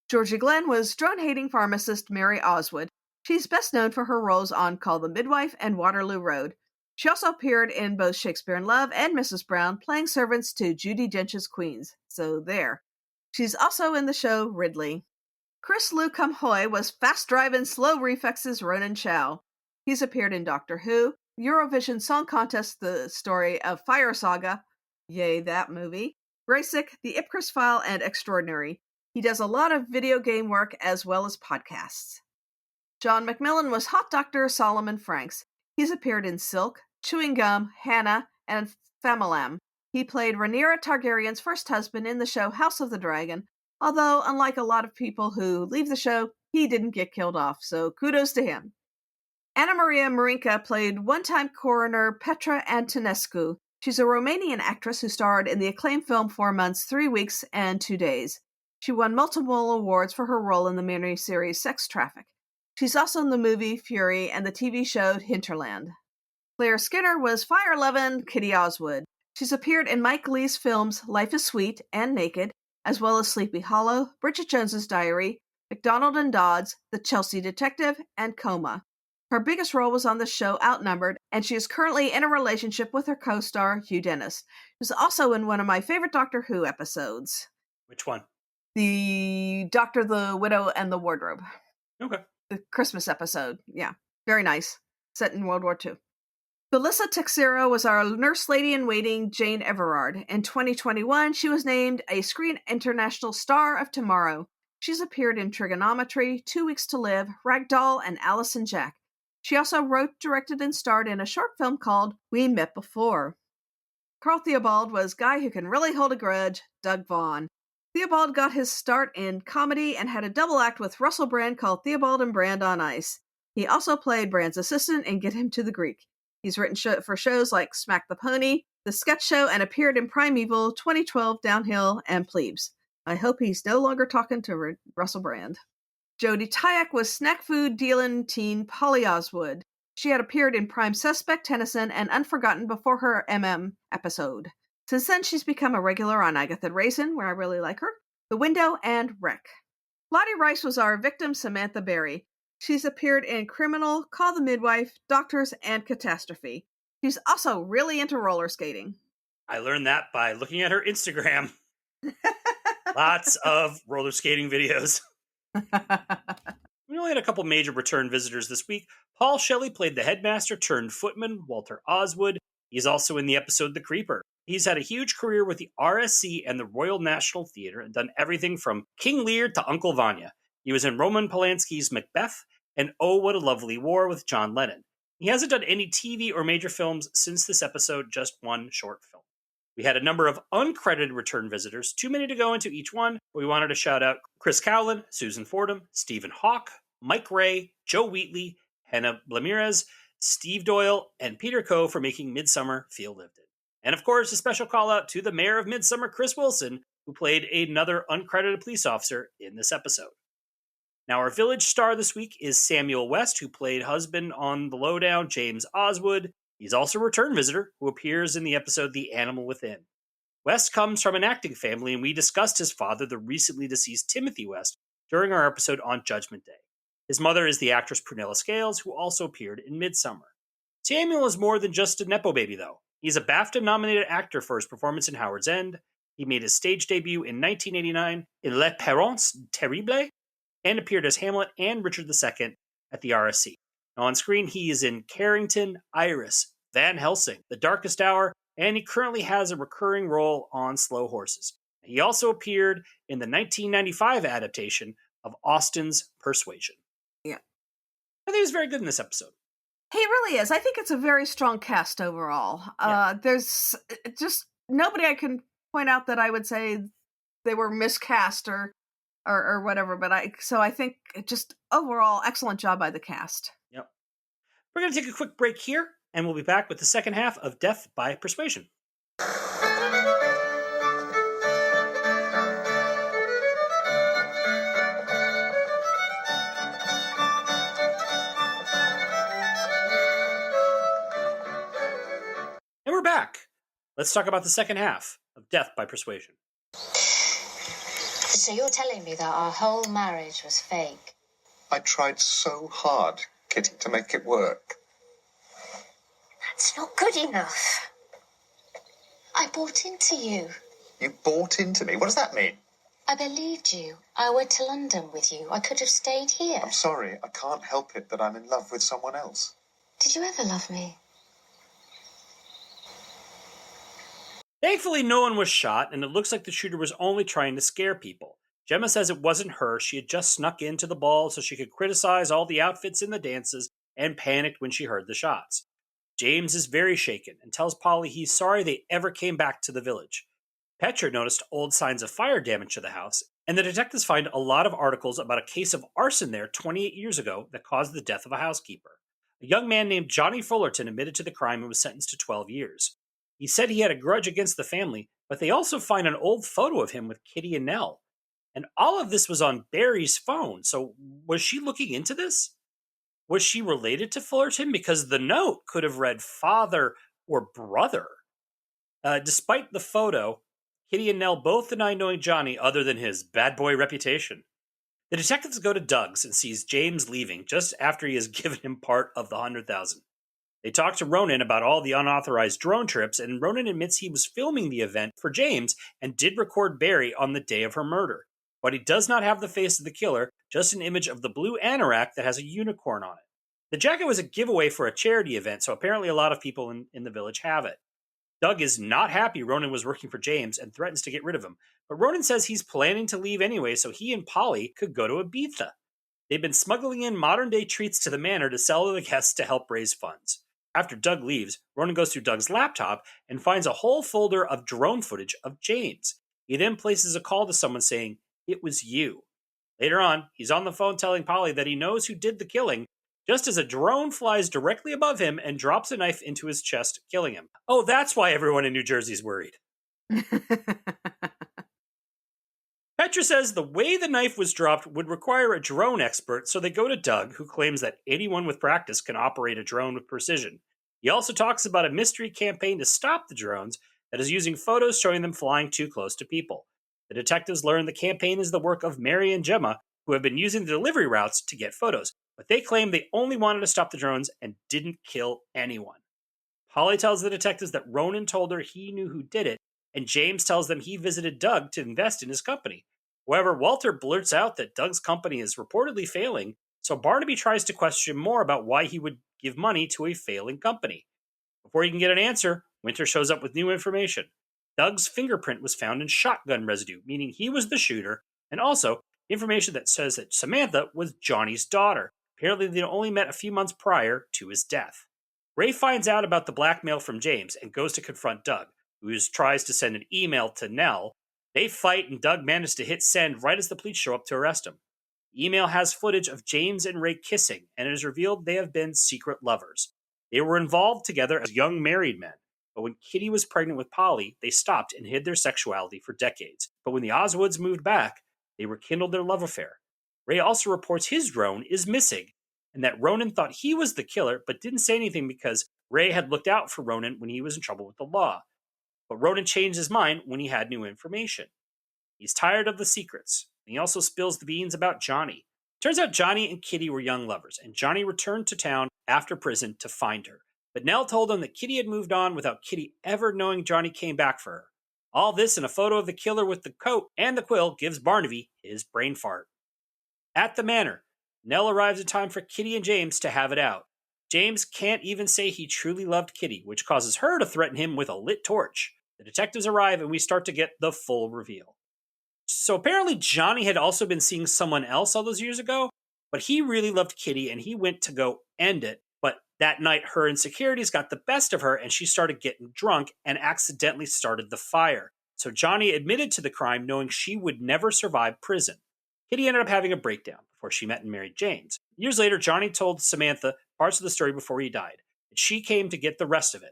Georgie Glenn was drone-hating pharmacist Mary Oswood. She's best known for her roles on Call the Midwife and Waterloo Road. She also appeared in both Shakespeare in Love and Mrs. Brown, playing servants to Judi Dench's Queens. So there. She's also in the show Ridley. Chris Lu Kum Hoi was fast-driving Slow Reflex's Ronan Chow. He's appeared in Doctor Who, Eurovision Song Contest, The Story of Fire Saga, yay that movie, Graysick, The Ipcris File, and Extraordinary. He does a lot of video game work as well as podcasts. John McMillan was Hot Dr. Solomon Franks. He's appeared in Silk, Chewing Gum, Hannah, and Famalam. He played Rhaenyra Targaryen's first husband in the show House of the Dragon, although, unlike a lot of people who leave the show, he didn't get killed off, so kudos to him. Anna Maria Marinka played one-time coroner Petra Antonescu. She's a Romanian actress who starred in the acclaimed film 4 Months, 3 Weeks, and 2 Days. She won multiple awards for her role in the miniseries Sex Traffic. She's also in the movie Fury and the TV show Hinterland. Claire Skinner was fire-loving Kitty Oswood. She's appeared in Mike Leigh's films Life is Sweet and Naked, as well as Sleepy Hollow, Bridget Jones's Diary, McDonald and Dodds, The Chelsea Detective, and Coma. Her biggest role was on the show Outnumbered, and she is currently in a relationship with her co-star Hugh Dennis, who's also in one of my favorite Doctor Who episodes. Which one? The Doctor, the Widow, and the Wardrobe. Okay. The Christmas episode. Yeah, very nice. Set in World War II. Felissa Texera was our nurse lady-in-waiting Jane Everard. In 2021, she was named a Screen International Star of Tomorrow. She's appeared in Trigonometry, 2 Weeks to Live, Ragdoll, and Alice and Jack. She also wrote, directed, and starred in a short film called We Met Before. Carl Theobald was Guy Who Can Really Hold a Grudge, Doug Vaughn. Theobald got his start in comedy and had a double act with Russell Brand called Theobald and Brand on Ice. He also played Brand's assistant in Get Him to the Greek. He's written for shows like Smack the Pony, The Sketch Show, and appeared in Primeval, 2012, Downhill, and Plebes. I hope he's no longer talking to Russell Brand. Jodie Tyack was snack food dealing teen Polly Oswood. She had appeared in Prime Suspect, Tennyson, and Unforgotten before her episode. Since then, she's become a regular on Agatha Raisin, where I really like her, The Window, and Wreck. Lottie Rice was our victim, Samantha Berry. She's appeared in Criminal, Call the Midwife, Doctors, and Catastrophe. She's also really into roller skating. I learned that by looking at her Instagram. Lots of roller skating videos. We only had a couple major return visitors this week. Paul Shelley played the headmaster turned footman, Walter Oswood. He's also in the episode The Creeper. He's had a huge career with the RSC and the Royal National Theatre and done everything from King Lear to Uncle Vanya. He was in Roman Polanski's Macbeth and Oh, What a Lovely War with John Lennon. He hasn't done any TV or major films since this episode, just one short film. We had a number of uncredited return visitors, too many to go into each one. We wanted to shout out Chris Cowlin, Susan Fordham, Stephen Hawke, Mike Ray, Joe Wheatley, Hannah Blamirez, Steve Doyle, and Peter Coe for making Midsomer feel lived in. And of course, a special call out to the mayor of Midsomer, Chris Wilson, who played another uncredited police officer in this episode. Now, our village star this week is Samuel West, who played husband on The Lowdown, James Oswood. He's also a return visitor who appears in the episode The Animal Within. West comes from an acting family, and we discussed his father, the recently deceased Timothy West, during our episode on Judgment Day. His mother is the actress Prunella Scales, who also appeared in Midsomer. Samuel is more than just a Nepo baby, though. He's a BAFTA-nominated actor for his performance in Howard's End. He made his stage debut in 1989 in Les Parents Terribles, and appeared as Hamlet and Richard II at the RSC. Now on screen, he is in Carrington, Iris, Van Helsing, The Darkest Hour, and he currently has a recurring role on Slow Horses. He also appeared in the 1995 adaptation of Austen's Persuasion. Yeah. I think he was very good in this episode. He really is. I think it's a very strong cast overall. Yeah. There's just nobody I can point out that I would say they were miscast or whatever. But I think just overall excellent job by the cast. Yep. We're going to take a quick break here, and we'll be back with the second half of Death by Persuasion. And we're back. Let's talk about the second half of Death by Persuasion. So you're telling me that our whole marriage was fake? I tried so hard, Kitty, to make it work. That's not good enough. I bought into you. You bought into me? What does that mean? I believed you. I went to London with you. I could have stayed here. I'm sorry, I can't help it that I'm in love with someone else. Did you ever love me? Thankfully, no one was shot, and it looks like the shooter was only trying to scare people. Gemma says it wasn't her. She had just snuck into the ball so she could criticize all the outfits in the dances and panicked when she heard the shots. James is very shaken and tells Polly he's sorry they ever came back to the village. Petra noticed old signs of fire damage to the house, and the detectives find a lot of articles about a case of arson there 28 years ago that caused the death of a housekeeper. A young man named Johnny Fullerton admitted to the crime and was sentenced to 12 years. He said he had a grudge against the family, but they also find an old photo of him with Kitty and Nell. And all of this was on Barry's phone, so was she looking into this? Was she related to Fullerton? Because the note could have read father or brother. Despite the photo, Kitty and Nell both deny knowing Johnny other than his bad boy reputation. The detectives go to Doug's and sees James leaving just after he has given him part of the $100,000. They talk to Ronan about all the unauthorized drone trips, and Ronan admits he was filming the event for James and did record Barry on the day of her murder. But he does not have the face of the killer, just an image of the blue anorak that has a unicorn on it. The jacket was a giveaway for a charity event, so apparently a lot of people in the village have it. Doug is not happy Ronan was working for James and threatens to get rid of him, but Ronan says he's planning to leave anyway so he and Polly could go to Ibiza. They've been smuggling in modern-day treats to the manor to sell to the guests to help raise funds. After Doug leaves, Ronan goes through Doug's laptop and finds a whole folder of drone footage of James. He then places a call to someone saying, "It was you." Later on, he's on the phone telling Polly that he knows who did the killing, just as a drone flies directly above him and drops a knife into his chest, killing him. Oh, that's why everyone in New Jersey's worried. Petra says the way the knife was dropped would require a drone expert, so they go to Doug, who claims that anyone with practice can operate a drone with precision. He also talks about a mystery campaign to stop the drones that is using photos showing them flying too close to people. The detectives learn the campaign is the work of Mary and Gemma, who have been using the delivery routes to get photos, but they claim they only wanted to stop the drones and didn't kill anyone. Polly tells the detectives that Ronan told her he knew who did it, and James tells them he visited Doug to invest in his company. However, Walter blurts out that Doug's company is reportedly failing, so Barnaby tries to question more about why he would give money to a failing company. Before he can get an answer, Winter shows up with new information. Doug's fingerprint was found in shotgun residue, meaning he was the shooter, and also information that says that Samantha was Johnny's daughter. Apparently, they only met a few months prior to his death. Ray finds out about the blackmail from James and goes to confront Doug, who tries to send an email to Nell. They fight, and Doug manages to hit send right as the police show up to arrest him. The email has footage of James and Ray kissing, and it is revealed they have been secret lovers. They were involved together as young married men, but when Kitty was pregnant with Polly, they stopped and hid their sexuality for decades. But when the Oswoods moved back, they rekindled their love affair. Ray also reports his drone is missing, and that Ronan thought he was the killer, but didn't say anything because Ray had looked out for Ronan when he was in trouble with the law. But Ronan changed his mind when he had new information. He's tired of the secrets, and he also spills the beans about Johnny. Turns out Johnny and Kitty were young lovers, and Johnny returned to town after prison to find her. But Nell told him that Kitty had moved on without Kitty ever knowing Johnny came back for her. All this in a photo of the killer with the coat and the quill gives Barnaby his brain fart. At the manor, Nell arrives in time for Kitty and James to have it out. James can't even say he truly loved Kitty, which causes her to threaten him with a lit torch. The detectives arrive and we start to get the full reveal. So apparently Johnny had also been seeing someone else all those years ago, but he really loved Kitty and he went to go end it. But that night her insecurities got the best of her and she started getting drunk and accidentally started the fire. So Johnny admitted to the crime knowing she would never survive prison. Kitty ended up having a breakdown before she met and married James. Years later, Johnny told Samantha parts of the story before he died, and she came to get the rest of it.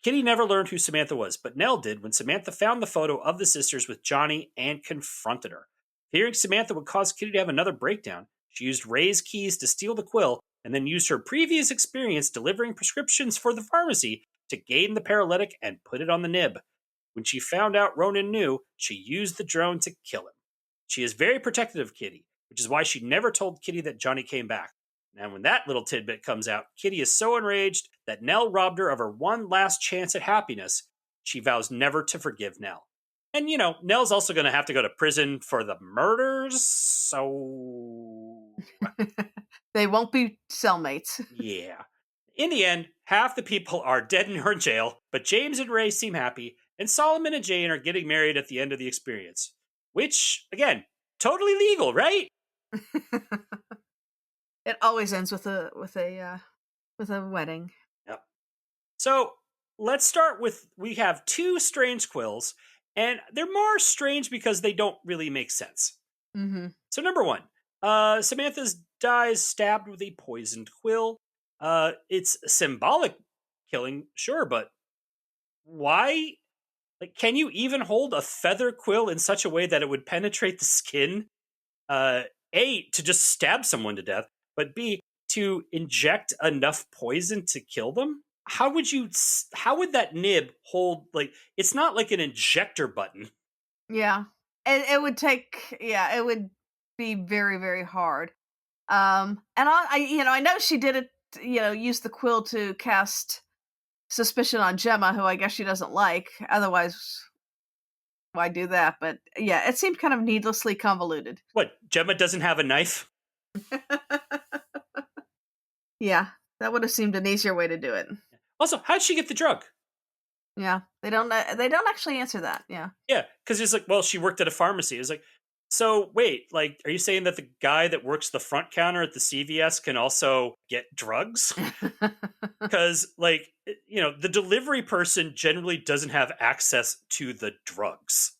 Kitty never learned who Samantha was, but Nell did when Samantha found the photo of the sisters with Johnny and confronted her. Fearing Samantha would cause Kitty to have another breakdown, she used Ray's keys to steal the quill and then used her previous experience delivering prescriptions for the pharmacy to gain the paralytic and put it on the nib. When she found out Ronan knew, she used the drone to kill him. She is very protective of Kitty, which is why she never told Kitty that Johnny came back. And when that little tidbit comes out, Kitty is so enraged that Nell robbed her of her one last chance at happiness. She vows never to forgive Nell. And, Nell's also going to have to go to prison for the murders, so... They won't be cellmates. Yeah. In the end, half the people are dead and are in jail, but James and Ray seem happy, and Solomon and Jane are getting married at the end of the experience. Which, again, totally legal, right? It always ends with a wedding. Yep. So let's start with, we have two strange quills, and they're more strange because they don't really make sense. Mm-hmm. So number one, Samantha's dies stabbed with a poisoned quill. It's symbolic killing, sure, but why? Like, can you even hold a feather quill in such a way that it would penetrate the skin? A, to just stab someone to death, but B, to inject enough poison to kill them? How would that nib hold, it's not like an injector button. Yeah. And it would be very, very hard. And I know she did it, use the quill to cast suspicion on Gemma, who I guess she doesn't like. Otherwise, why do that? But yeah, it seemed kind of needlessly convoluted. What, Gemma doesn't have a knife? Yeah, that would have seemed an easier way to do it. Also, how'd she get the drug? Yeah, they don't actually answer that. Yeah. Yeah, because it's like, well, she worked at a pharmacy. It's like, so wait, are you saying that the guy that works the front counter at the CVS can also get drugs? Because, the delivery person generally doesn't have access to the drugs.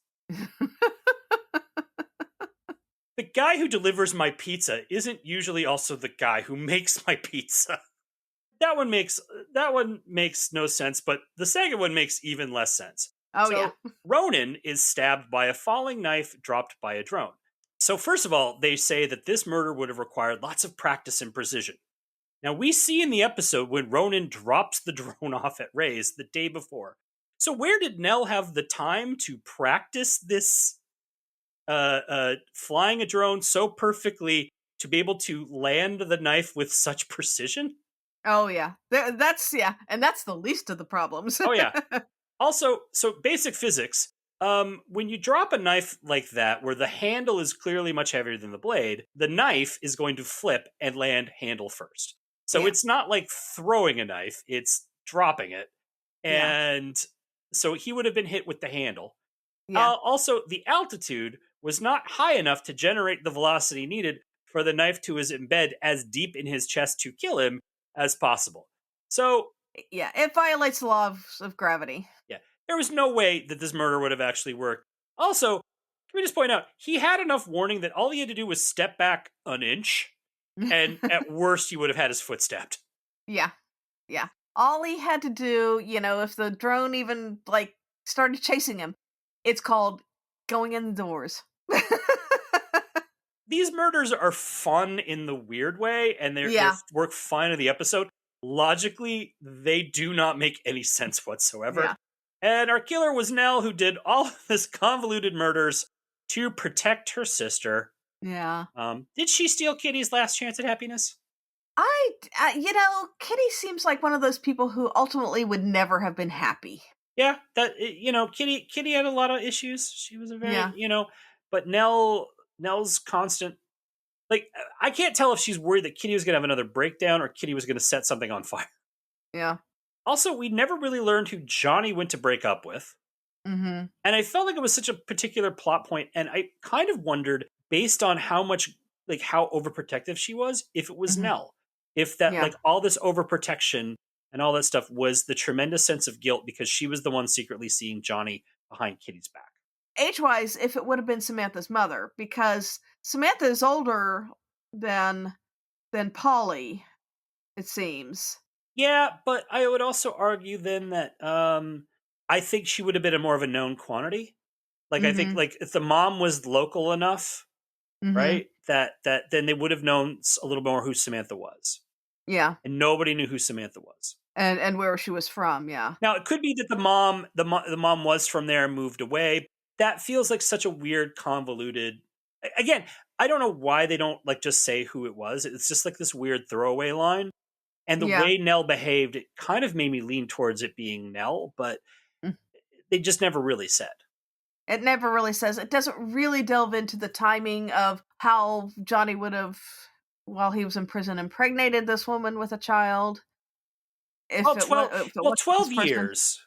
The guy who delivers my pizza isn't usually also the guy who makes my pizza. That one makes no sense, but the second one makes even less sense. Oh, yeah. Ronan is stabbed by a falling knife dropped by a drone. So first of all, they say that this murder would have required lots of practice and precision. Now, we see in the episode when Ronan drops the drone off at Ray's the day before. So where did Nell have the time to practice this flying a drone so perfectly to be able to land the knife with such precision? Oh, yeah. And that's the least of the problems. Oh, yeah. Also, so basic physics, when you drop a knife like that, where the handle is clearly much heavier than the blade, the knife is going to flip and land handle first. So It's not like throwing a knife, it's dropping it. And So he would have been hit with the handle. Yeah. Also, the altitude was not high enough to generate the velocity needed for the knife to embed as deep in his chest to kill him as possible. So, Yeah, it violates the law of gravity. yeah, there was no way that this murder would have actually worked. Also, can we just point out, he had enough warning that all he had to do was step back an inch, and at worst, he would have had his foot stabbed. Yeah. Yeah. All he had to do, if the drone even started chasing him, it's called going in the doors. These murders are fun in the weird way, and they work fine in the episode. Logically, they do not make any sense whatsoever. Yeah. And our killer was Nell, who did all of this convoluted murders to protect her sister. Yeah. Did she steal Kitty's last chance at happiness? Kitty seems like one of those people who ultimately would never have been happy. Yeah, Kitty had a lot of issues. She was a very, but Nell's constant. I can't tell if she's worried that Kitty was going to have another breakdown or Kitty was going to set something on fire. Yeah. Also, we never really learned who Johnny went to break up with. Mm-hmm. And I felt like it was such a particular plot point, and I kind of wondered, based on how overprotective she was, if it was Nell. If that, all this overprotection and all that stuff was the tremendous sense of guilt because she was the one secretly seeing Johnny behind Kitty's back. Age-wise, if it would have been Samantha's mother, because Samantha is older than Polly, it seems. Yeah, but I would also argue then that I think she would have been more of a known quantity. I think if the mom was local enough, right, that then they would have known a little more who Samantha was. Yeah. And nobody knew who Samantha was. And where she was from, yeah. Now, it could be that the mom was from there and moved away. That feels like such a weird, convoluted. Again, I don't know why they don't just say who it was. It's just this weird throwaway line. And the way Nell behaved, it kind of made me lean towards it being Nell, but they just never really said. It never really says. It doesn't really delve into the timing of how Johnny would have, while he was in prison, impregnated this woman with a child. 12 years.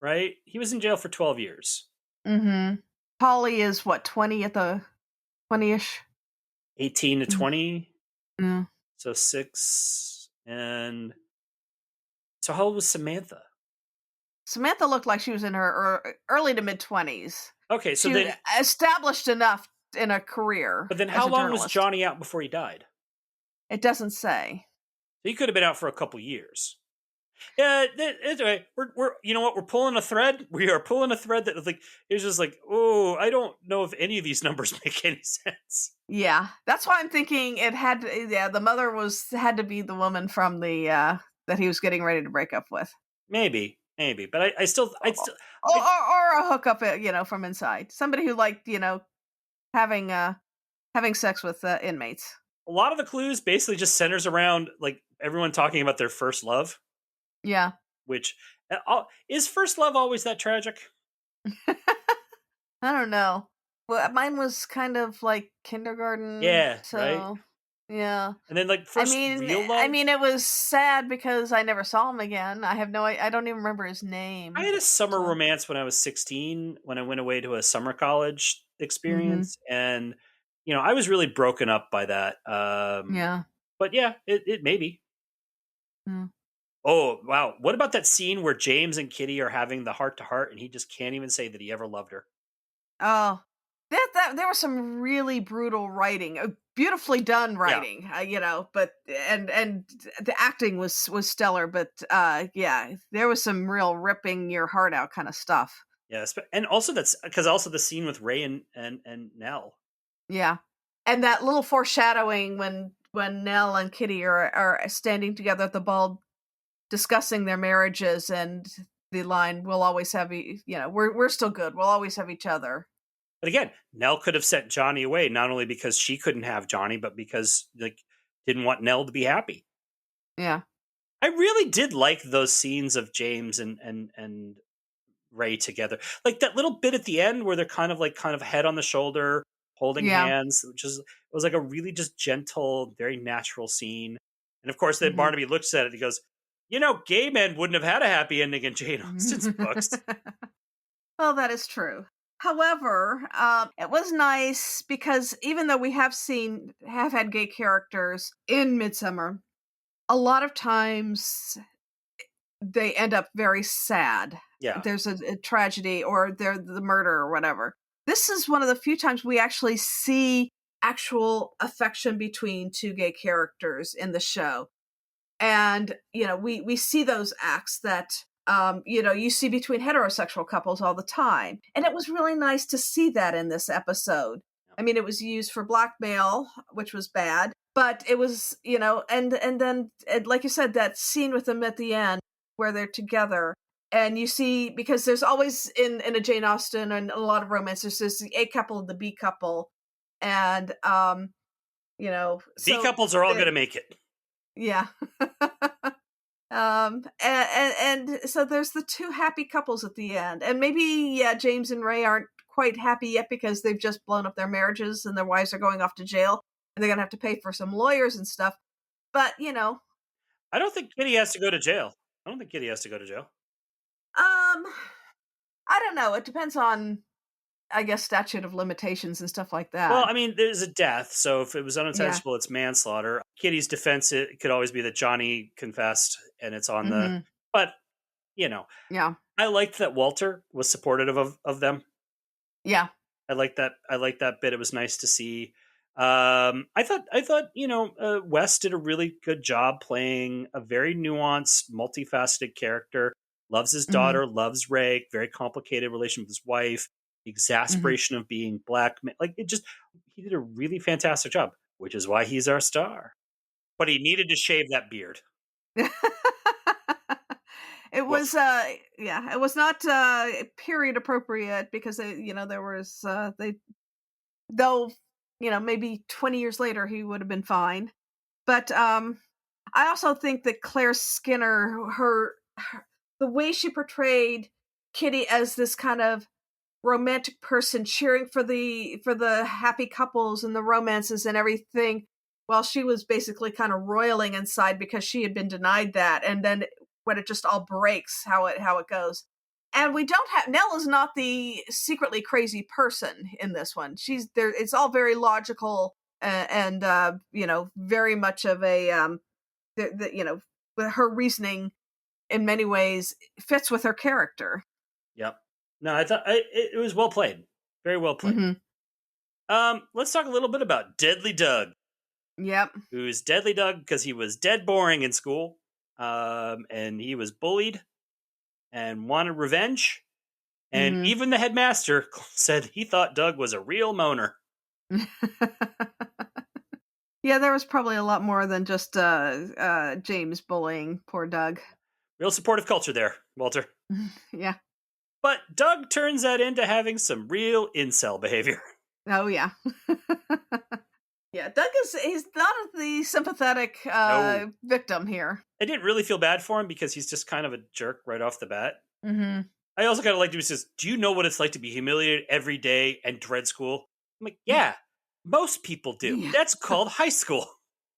Right? He was in jail for 12 years. Mm-hmm. Polly is, 20 at the 20-ish? 18 to 20. Yeah. So 6. And so how old was Samantha? Samantha looked like she was in her early to mid-20s. Okay, so she then... was established enough in a career. But then how long was Johnny out before he died? It doesn't say. So he could have been out for a couple years. Yeah, anyway, we're you know what? We're pulling a thread. We are pulling a thread that it's just oh, I don't know if any of these numbers make any sense. Yeah, that's why I'm thinking it had. The mother had to be the woman from the that he was getting ready to break up with. Maybe, but I still, or a hookup, from inside. Somebody who liked, having sex with inmates. A lot of the clues basically just centers around everyone talking about their first love. Yeah. Which is first love always that tragic? I don't know. Well, mine was kind of like kindergarten. Yeah. So, right. Yeah. And then first real love. I mean, it was sad because I never saw him again. I don't even remember his name. I had a summer romance when I was 16 when I went away to a summer college experience, and I was really broken up by that. Yeah. But yeah, it maybe. Yeah. Oh, wow. What about that scene where James and Kitty are having the heart-to-heart and he just can't even say that he ever loved her? Oh, there was some really brutal writing, beautifully done writing, but and the acting was stellar, but there was some real ripping your heart out kind of stuff. Yeah, and also that's because also the scene with Ray and Nell. Yeah, and that little foreshadowing when Nell and Kitty are standing together at the ball discussing their marriages, and the line, "We'll always have we're still good. We'll always have each other." But again, Nell could have sent Johnny away not only because she couldn't have Johnny, but because didn't want Nell to be happy. Yeah, I really did like those scenes of James and Ray together, that little bit at the end where they're kind of head on the shoulder, holding hands, which it was a really just gentle, very natural scene. And of course, then Barnaby looks at it, he goes, Gay men wouldn't have had a happy ending in Jane Austen's books. Well, that is true. However, it was nice because even though we have had gay characters in Midsomer, a lot of times they end up very sad. Yeah. There's a tragedy or the murder or whatever. This is one of the few times we actually see actual affection between two gay characters in the show. And, we see those acts that, you see between heterosexual couples all the time. And it was really nice to see that in this episode. I mean, it was used for blackmail, which was bad, but it was, and then, like you said, that scene with them at the end where they're together. And you see, because there's always in a Jane Austen and a lot of romances, there's the A couple and the B couple. And, B couples are all going to make it. Yeah. And so there's the two happy couples at the end. And maybe, James and Ray aren't quite happy yet because they've just blown up their marriages and their wives are going off to jail and they're going to have to pay for some lawyers and stuff. But, I don't think Kitty has to go to jail. I don't know. It depends on, I guess, statute of limitations and stuff like that. Well, I mean, there's a death, so if it was unintentional, it's manslaughter. Kitty's defense, it could always be that Johnny confessed, and it's on the... But, Yeah. I liked that Walter was supportive of them. Yeah. I liked that bit. It was nice to see. I thought, Wes did a really good job playing a very nuanced, multifaceted character. Loves his daughter, loves Ray, very complicated relation with his wife. Exasperation of being black. He did a really fantastic job, which is why he's our star. But he needed to shave that beard. It was it was not period appropriate because there was maybe 20 years later he would have been fine. But I also think that Claire Skinner, the way she portrayed Kitty as this kind of romantic person cheering for the happy couples and the romances and everything, while she was basically kind of roiling inside because she had been denied that, and then when it just all breaks, how it goes. And we don't have... Nell is not the secretly crazy person in this one. She's there. It's all very logical and very much of a her reasoning in many ways fits with her character. Yep. No, I thought it was well played. Very well played. Let's talk a little bit about Deadly Doug. Yep. Who's Deadly Doug because he was dead boring in school. And he was bullied and wanted revenge. And even the headmaster said he thought Doug was a real moaner. Yeah, there was probably a lot more than just James bullying poor Doug. Real supportive culture there, Walter. Yeah. But Doug turns that into having some real incel behavior. Oh, yeah. Yeah, Doug he's not the sympathetic victim here. I didn't really feel bad for him because he's just kind of a jerk right off the bat. I also kind of liked him. He says, do you know what it's like to be humiliated every day and dread school? I'm like, yeah, most people do. Yeah. That's called high school.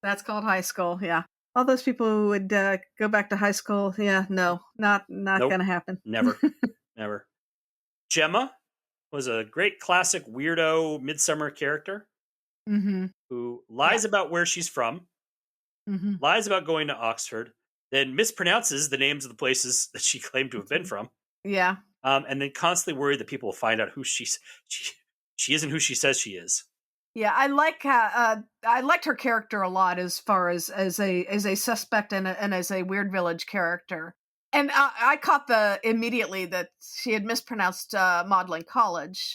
That's called high school, yeah. All those people who would go back to high school, no, not going to happen. Never. Never. Gemma was a great classic weirdo Midsomer character. Who lies about where she's from, lies about going to Oxford, then mispronounces the names of the places that she claimed to have been from. Yeah. And then constantly worried that people will find out who she isn't who she says she is. Yeah, I liked her character a lot as far as a suspect and as a Weird Village character. And I caught immediately that she had mispronounced Magdalen College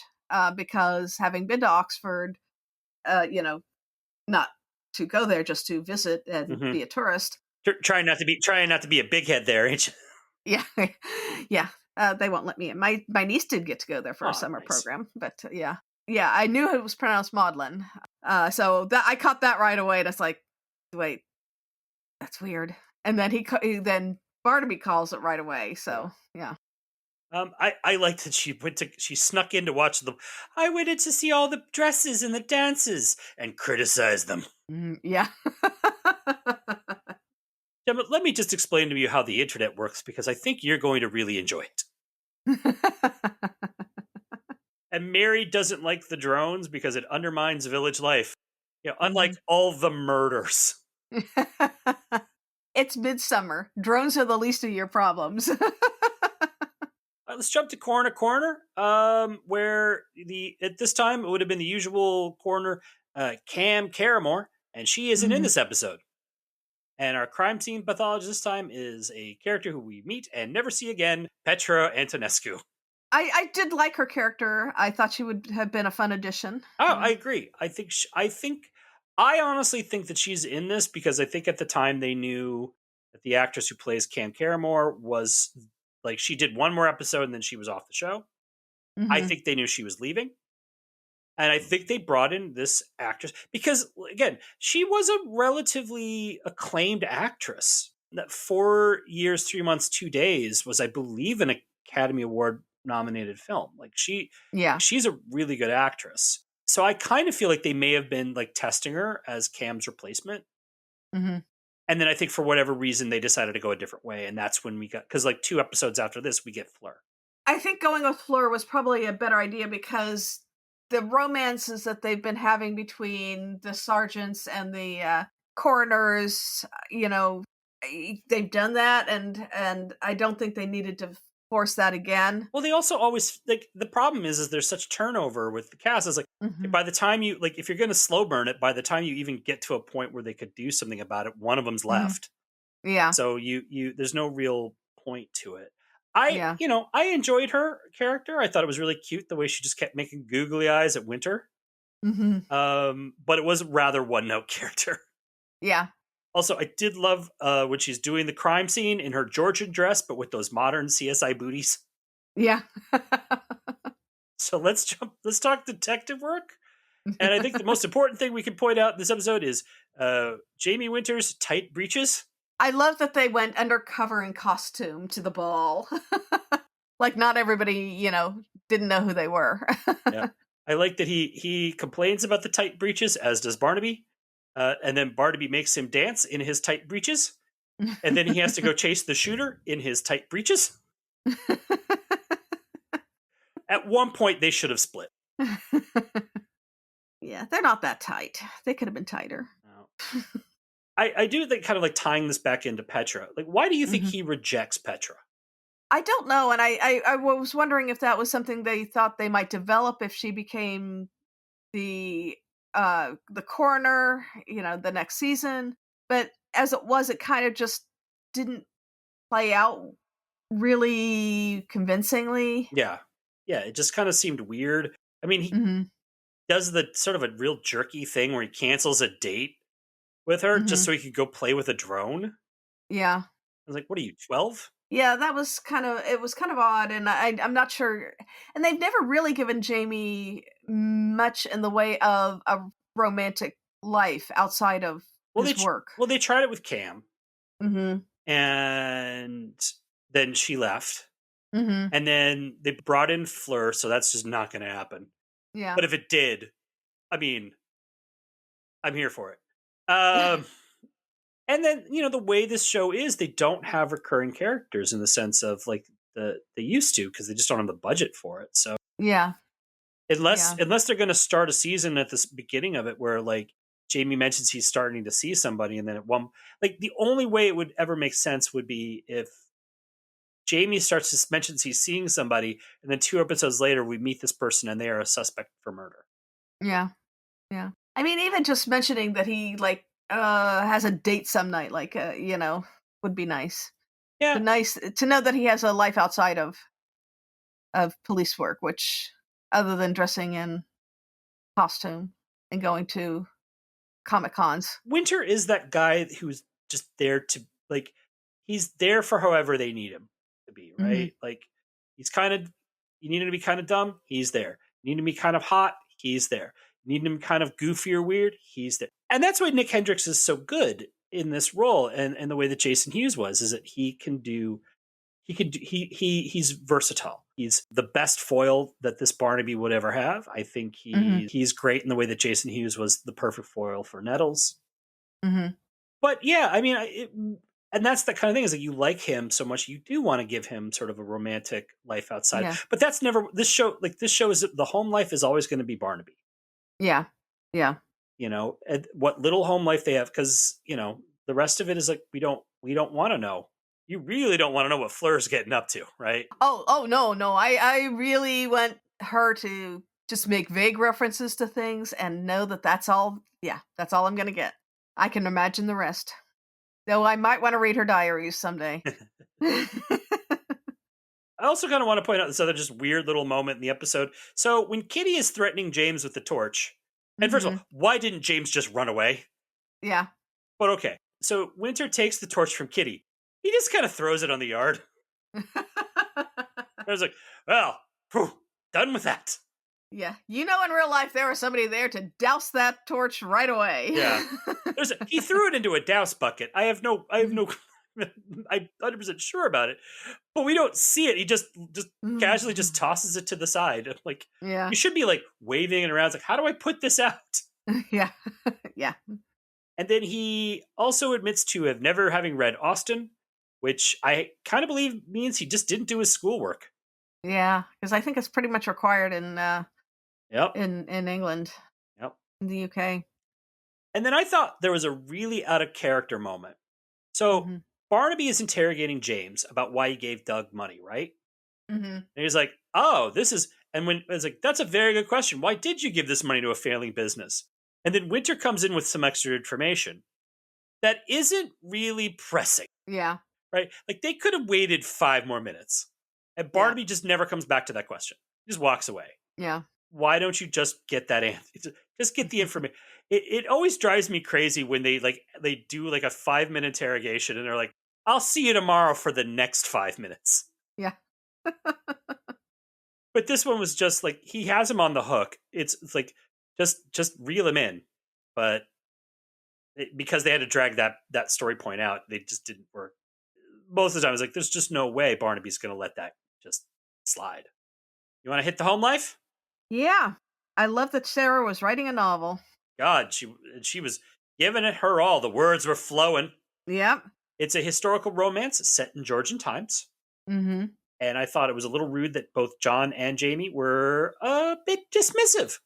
because having been to Oxford, not to go there, just to visit and be a tourist. Trying not to be a big head there, ain't you? Yeah, yeah. They won't let me in. My niece did get to go there for a summer program, but yeah, I knew it was pronounced Maudlin. So I caught that right away. And it's like, wait, that's weird. And then then Barnaby calls it right away. So yeah. I liked that she snuck in to watch I went in to see all the dresses and the dances and criticize them. Yeah. Gemma, let me just explain to you how the internet works because I think you're going to really enjoy it. And Mary doesn't like the drones because it undermines village life. Unlike all the murders. It's Midsomer. Drones are the least of your problems. Let's jump to Corner, where at this time it would have been the usual coroner, Cam Caramore, and she isn't in this episode. And our crime scene pathologist this time is a character who we meet and never see again, Petra Antonescu. I did like her character. I thought she would have been a fun addition. Oh, I agree. I honestly think that she's in this because I think at the time they knew that the actress who plays Cam Caramore was like, she did one more episode and then she was off the show. I think they knew she was leaving. And I think they brought in this actress because, again, she was a relatively acclaimed actress. That 4 years, 3 months, 2 days was, I believe, an Academy Award nominated film. Like she's a really good actress. So I kind of feel like they may have been like testing her as Cam's replacement. And then I think for whatever reason they decided to go a different way, and that's when we got, because like 2 episodes after this we get Fleur. I think going with Fleur was probably a better idea because the romances that they've been having between the sergeants and the coroners, they've done that, and I don't think they needed to force that again. Well, they also always, like, the problem is there's such turnover with the cast. It's like, by the time you, like, if you're going to slow burn it, by the time you even get to a point where they could do something about it, one of them's left. Yeah. So there's no real point to it. I enjoyed her character. I thought it was really cute the way she just kept making googly eyes at Winter. But it was a rather one-note character. Yeah. Also, I did love when she's doing the crime scene in her Georgian dress, but with those modern CSI booties. Yeah. So let's talk detective work. And I think the most important thing we can point out in this episode is Jamie Winter's tight breeches. I love that they went undercover in costume to the ball. Like not everybody, didn't know who they were. Yeah. I like that he complains about the tight breeches, as does Barnaby. And then Barnaby makes him dance in his tight breeches. And then he has to go chase the shooter in his tight breeches. At one point, they should have split. Yeah, they're not that tight. They could have been tighter. No. I do think, kind of like tying this back into Petra. Like, why do you think he rejects Petra? I don't know. And I was wondering if that was something they thought they might develop if she became the coroner, the next season. But as it was, it kind of just didn't play out really convincingly. Yeah. It just kind of seemed weird. I mean, he does the sort of a real jerky thing where he cancels a date with her just so he could go play with a drone. Yeah. I was like, what are you, 12? Yeah, it was kind of odd, and I'm not sure. And they've never really given Jamie much in the way of a romantic life outside of his work. Well, they tried it with Cam. And then she left. And then they brought in Fleur, so that's just not going to happen. Yeah. But if it did, I mean, I'm here for it. And then, the way this show is, they don't have recurring characters in the sense of like they used to, because they just don't have the budget for it. So yeah, unless they're going to start a season at the beginning of it where like Jamie mentions he's starting to see somebody, and then the only way it would ever make sense would be if Jamie starts to mention he's seeing somebody, and then 2 episodes later we meet this person and they are a suspect for murder. Yeah. I mean, even just mentioning that he has a date some night, would be nice. Yeah. Nice to know that he has a life outside of police work, which other than dressing in costume and going to Comic Cons. Winter is that guy who's just there to he's there for however they need him to be, right? Like he's you need him to be kind of dumb, he's there. You need him to be kind of hot, he's there. You need him kind of goofy or weird, he's there. And that's why Nick Hendricks is so good in this role, and the way that Jason Hughes was, is that he's versatile. He's the best foil that this Barnaby would ever have. I think he's great in the way that Jason Hughes was the perfect foil for Nettles. But yeah, I mean, And that's the kind of thing is that you like him so much, you do want to give him sort of a romantic life outside. Yeah. But that's never this show. Like this show is the home life is always going to be Barnaby. Yeah. Yeah. And what little home life they have, because the rest of it is like we don't want to know. You really don't want to know what Fleur's getting up to, right? Oh no. I really want her to just make vague references to things and know that that's all. Yeah, that's all I'm gonna get. I can imagine the rest. Though I might want to read her diaries someday. I also kind of want to point out this other just weird little moment in the episode. So when Kitty is threatening James with the torch, and first of all, why didn't James just run away? Yeah. But okay, so Winter takes the torch from Kitty. He just kind of throws it on the yard. I was like, well, done with that. Yeah. In real life, there was somebody there to douse that torch right away. Yeah. He threw it into a douse bucket. I'm 100% sure about it, but we don't see it. He just casually just tosses it to the side. I'm like, Yeah. you should be like waving it around. It's like, how do I put this out? Yeah. Yeah. And then he also admits to have never having read Austen, which I kind of believe means he just didn't do his schoolwork. Yeah, because I think it's pretty much required in Yep. in England. Yep. In the UK. And then I thought there was a really out of character moment. So Barnaby is interrogating James about why he gave Doug money, right? Mm-hmm. And he's like, oh, this is, and when it's like, that's a very good question. Why did you give this money to a failing business? And then Winter comes in with some extra information that isn't really pressing. Yeah. Right? Like they could have waited 5 more minutes. And Barnaby just never comes back to that question. He just walks away. Yeah. Why don't you just get that answer? Just get the information. It always drives me crazy when they do like a 5-minute interrogation and they're like, I'll see you tomorrow for the next 5 minutes. Yeah. But this one was just like, he has him on the hook. It's like, just reel him in. But because they had to drag that story point out, they just didn't work. Most of the time, I was like, there's just no way Barnaby's going to let that just slide. You want to hit the home life? Yeah. I love that Sarah was writing a novel. God, she was giving it her all. The words were flowing. Yep. It's a historical romance set in Georgian times. Mm-hmm. And I thought it was a little rude that both John and Jamie were a bit dismissive.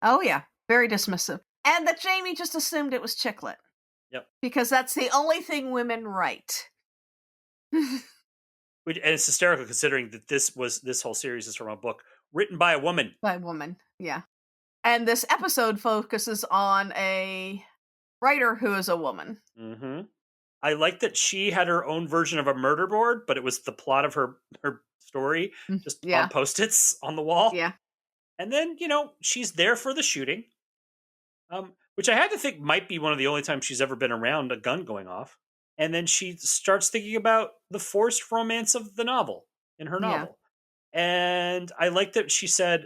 Oh, yeah. Very dismissive. And that Jamie just assumed it was chicklet. Yep. Because that's the only thing women write. And it's hysterical considering that this whole series is from a book written by a woman. By a woman, yeah. And this episode focuses on a writer who is a woman. Mm-hmm. I like that she had her own version of a murder board, but it was the plot of her story just on Post-its on the wall. Yeah. And then, she's there for the shooting, which I had to think might be one of the only times she's ever been around a gun going off. And then she starts thinking about the forced romance of the novel in her novel. And I like that she said,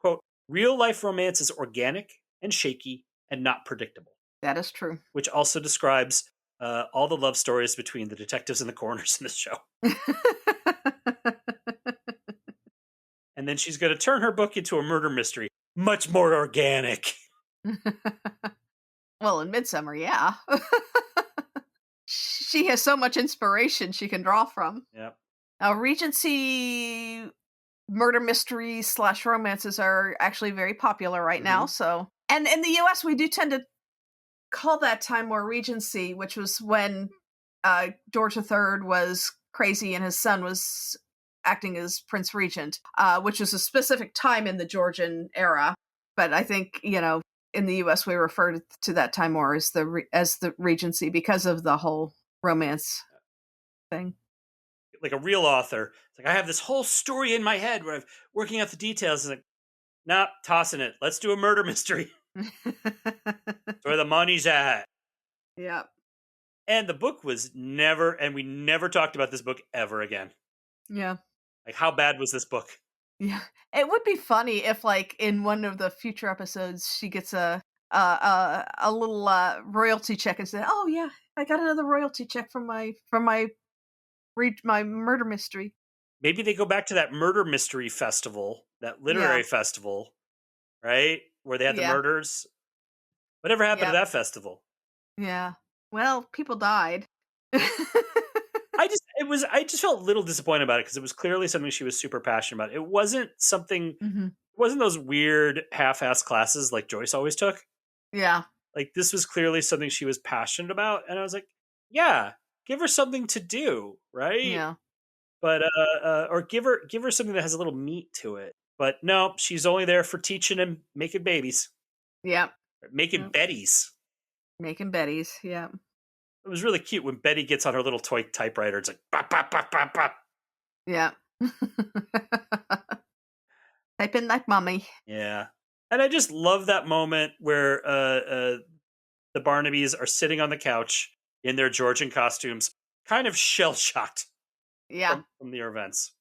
quote, real life romance is organic and shaky and not predictable. That is true. Which also describes all the love stories between the detectives and the coroners in this show. And then she's going to turn her book into a murder mystery. Much more organic. Well, in Midsomer, yeah. She has so much inspiration she can draw from. Yeah. Now, Regency murder mysteries / romances are actually very popular right now. So, and in the US, we do tend to call that time more Regency, which was when George III was crazy and his son was acting as Prince Regent, which was a specific time in the Georgian era. But I think, in the US, we refer to that time more as the Regency because of the whole romance thing. Like a real author, it's like I have this whole story in my head where I'm working out the details. It's like, nah, tossing it. Let's do a murder mystery. That's where the money's at. Yeah. And the book was never, and we never talked about this book ever again. Yeah. Like, how bad was this book? Yeah. It would be funny if, like, in one of the future episodes, she gets a little royalty check and says, "Oh yeah, I got another royalty check from my murder mystery." Maybe they go back to that murder mystery festival, that literary festival, right? Where they had the murders. Whatever happened to that festival? Yeah. Well, people died. I just felt a little disappointed about it because it was clearly something she was super passionate about. It wasn't those weird half-ass classes like Joyce always took. Yeah. Like, this was clearly something she was passionate about, and I was like, yeah, give her something to do, right? Yeah. But or give her something that has a little meat to it. But no, she's only there for teaching and making babies. Yeah. Making Betties. Making Betties, yeah. It was really cute when Betty gets on her little toy typewriter. It's like, bop, bop, bop, bop, bop. Yeah. Type in like mommy. Yeah. And I just love that moment where the Barnabys are sitting on the couch in their Georgian costumes, kind of shell-shocked from the events.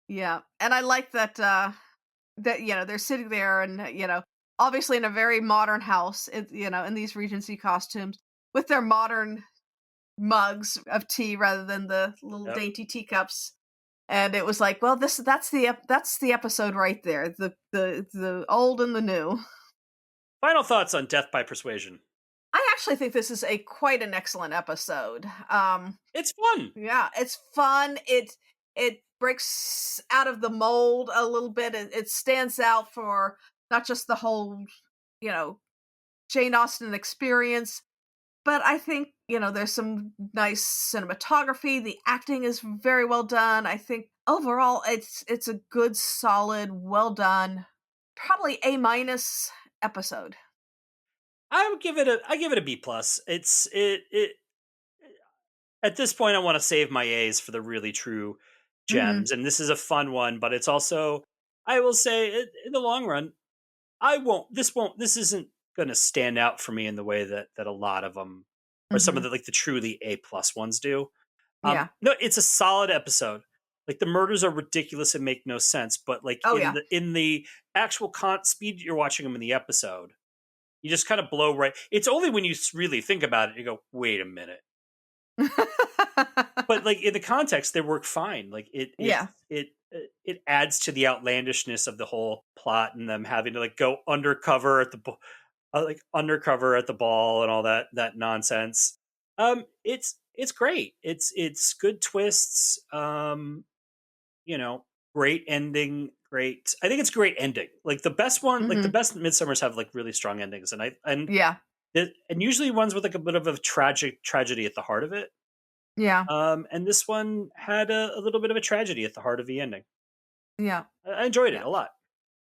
Yeah. And I like that, they're sitting there and, obviously in a very modern house, in these Regency costumes with their modern mugs of tea rather than the little dainty teacups. And it was like, well, that's the episode right there. The old and the new. Final thoughts on Death by Persuasion. I actually think this is quite an excellent episode. It's fun. Yeah, it's fun. It breaks out of the mold a little bit. It stands out for not just the whole, Jane Austen experience, but I think, there's some nice cinematography. The acting is very well done. I think overall it's a good, solid, well done, probably A- episode. I give it a B plus. It at this point I want to save my A's for the really true gems, and this is a fun one, but it's also, I will say, in the long run, this isn't going to stand out for me in the way that a lot of them, or some of the truly A plus ones do. No, it's a solid episode. Like, the murders are ridiculous and make no sense, but like in the actual speed you're watching them in the episode, you just kind of blow right. It's only when you really think about it, you go, wait a minute. But like, in the context, they work fine. Like, it adds to the outlandishness of the whole plot, and them having to like go undercover at the ball and all that nonsense. It's great. It's good twists. Great ending. Great. I think it's great ending. Like, the best one, like the best Midsomers have like really strong endings, and usually ones with like a bit of a tragedy at the heart of it. Yeah. And this one had a little bit of a tragedy at the heart of the ending. Yeah. I enjoyed it a lot.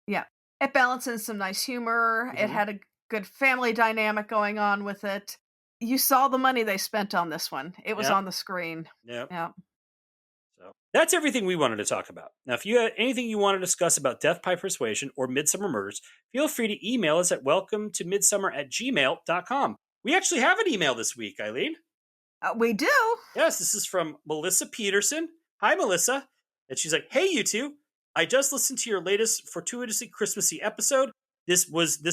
Yeah. It balances some nice humor. It had a good family dynamic going on with it. You saw the money they spent on this one. It was on the screen. Yeah. So that's everything we wanted to talk about. Now, if you have anything you want to discuss about Death by Persuasion or Midsomer Murders, feel free to email us at welcometomidsomer@gmail.com. We actually have an email this week, EIleen. We do. Yes, this is from Melissa Peterson. Hi, Melissa. And she's like, hey, you two. I just listened to your latest fortuitously Christmassy episode. This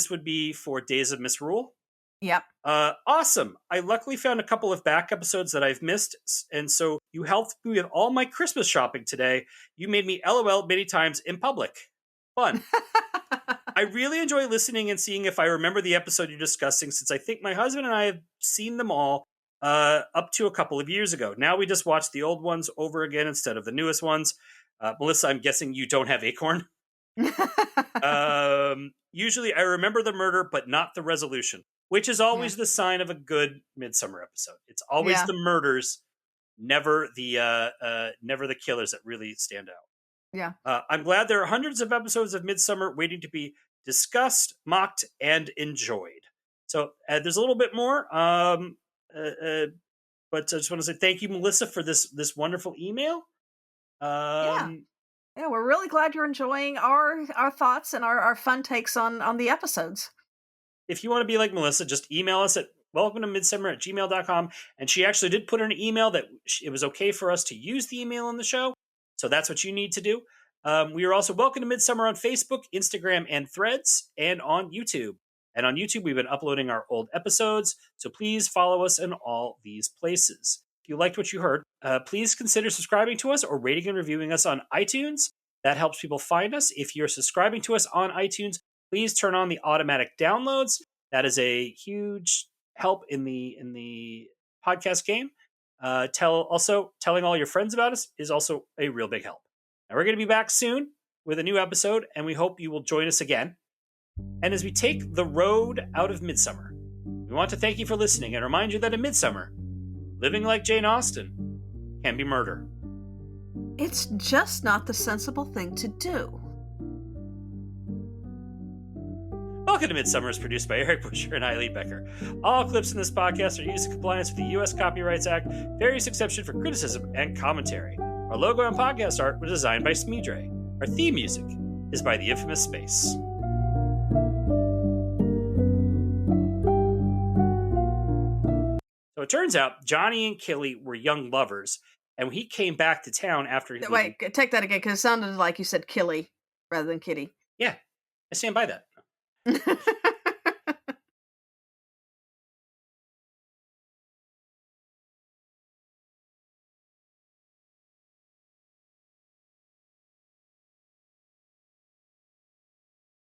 would be for Days of Misrule. Yep. Awesome. I luckily found a couple of back episodes that I've missed, and so you helped me with all my Christmas shopping today. You made me LOL many times in public. Fun. I really enjoy listening and seeing if I remember the episode you're discussing, since I think my husband and I have seen them all up to a couple of years ago. Now we just watch the old ones over again instead of the newest ones. Melissa, I'm guessing you don't have Acorn. Usually I remember the murder, but not the resolution, which is always the sign of a good Midsomer episode. It's always the murders, never the killers that really stand out. Yeah. I'm glad there are hundreds of episodes of Midsomer waiting to be discussed, mocked, and enjoyed. So there's a little bit more. But I just want to say thank you, Melissa, for this wonderful email. Yeah, we're really glad you're enjoying our thoughts and our fun takes on the episodes. If you want to be like Melissa, just email us at welcometomidsomer@gmail.com. And she actually did put in an email that it was okay for us to use the email on the show. So that's what you need to do. We are also Welcome to Midsomer on Facebook, Instagram, and Threads, and on YouTube. And on YouTube, we've been uploading our old episodes, so please follow us in all these places. If you liked what you heard, please consider subscribing to us or rating and reviewing us on iTunes. That helps people find us. If you're subscribing to us on iTunes, please turn on the automatic downloads. That is a huge help in the podcast game. Telling all your friends about us is also a real big help. Now, we're going to be back soon with a new episode, and we hope you will join us again. And as we take the road out of Midsomer, we want to thank you for listening and remind you that in Midsomer, living like Jane Austen can be murder. It's just not the sensible thing to do. Welcome to Midsomer is produced by Eric Buscher and EIleen Becker. All clips in this podcast are used in compliance with the U.S. Copyrights Act, various exceptions for criticism and commentary. Our logo and podcast art was designed by Smeedrai. Our theme music is by the infamous Space. So it turns out Johnny and Killy were young lovers, and he came back to town after he... Wait, take that again, because it sounded like you said Killy rather than Kitty. Yeah, I stand by that.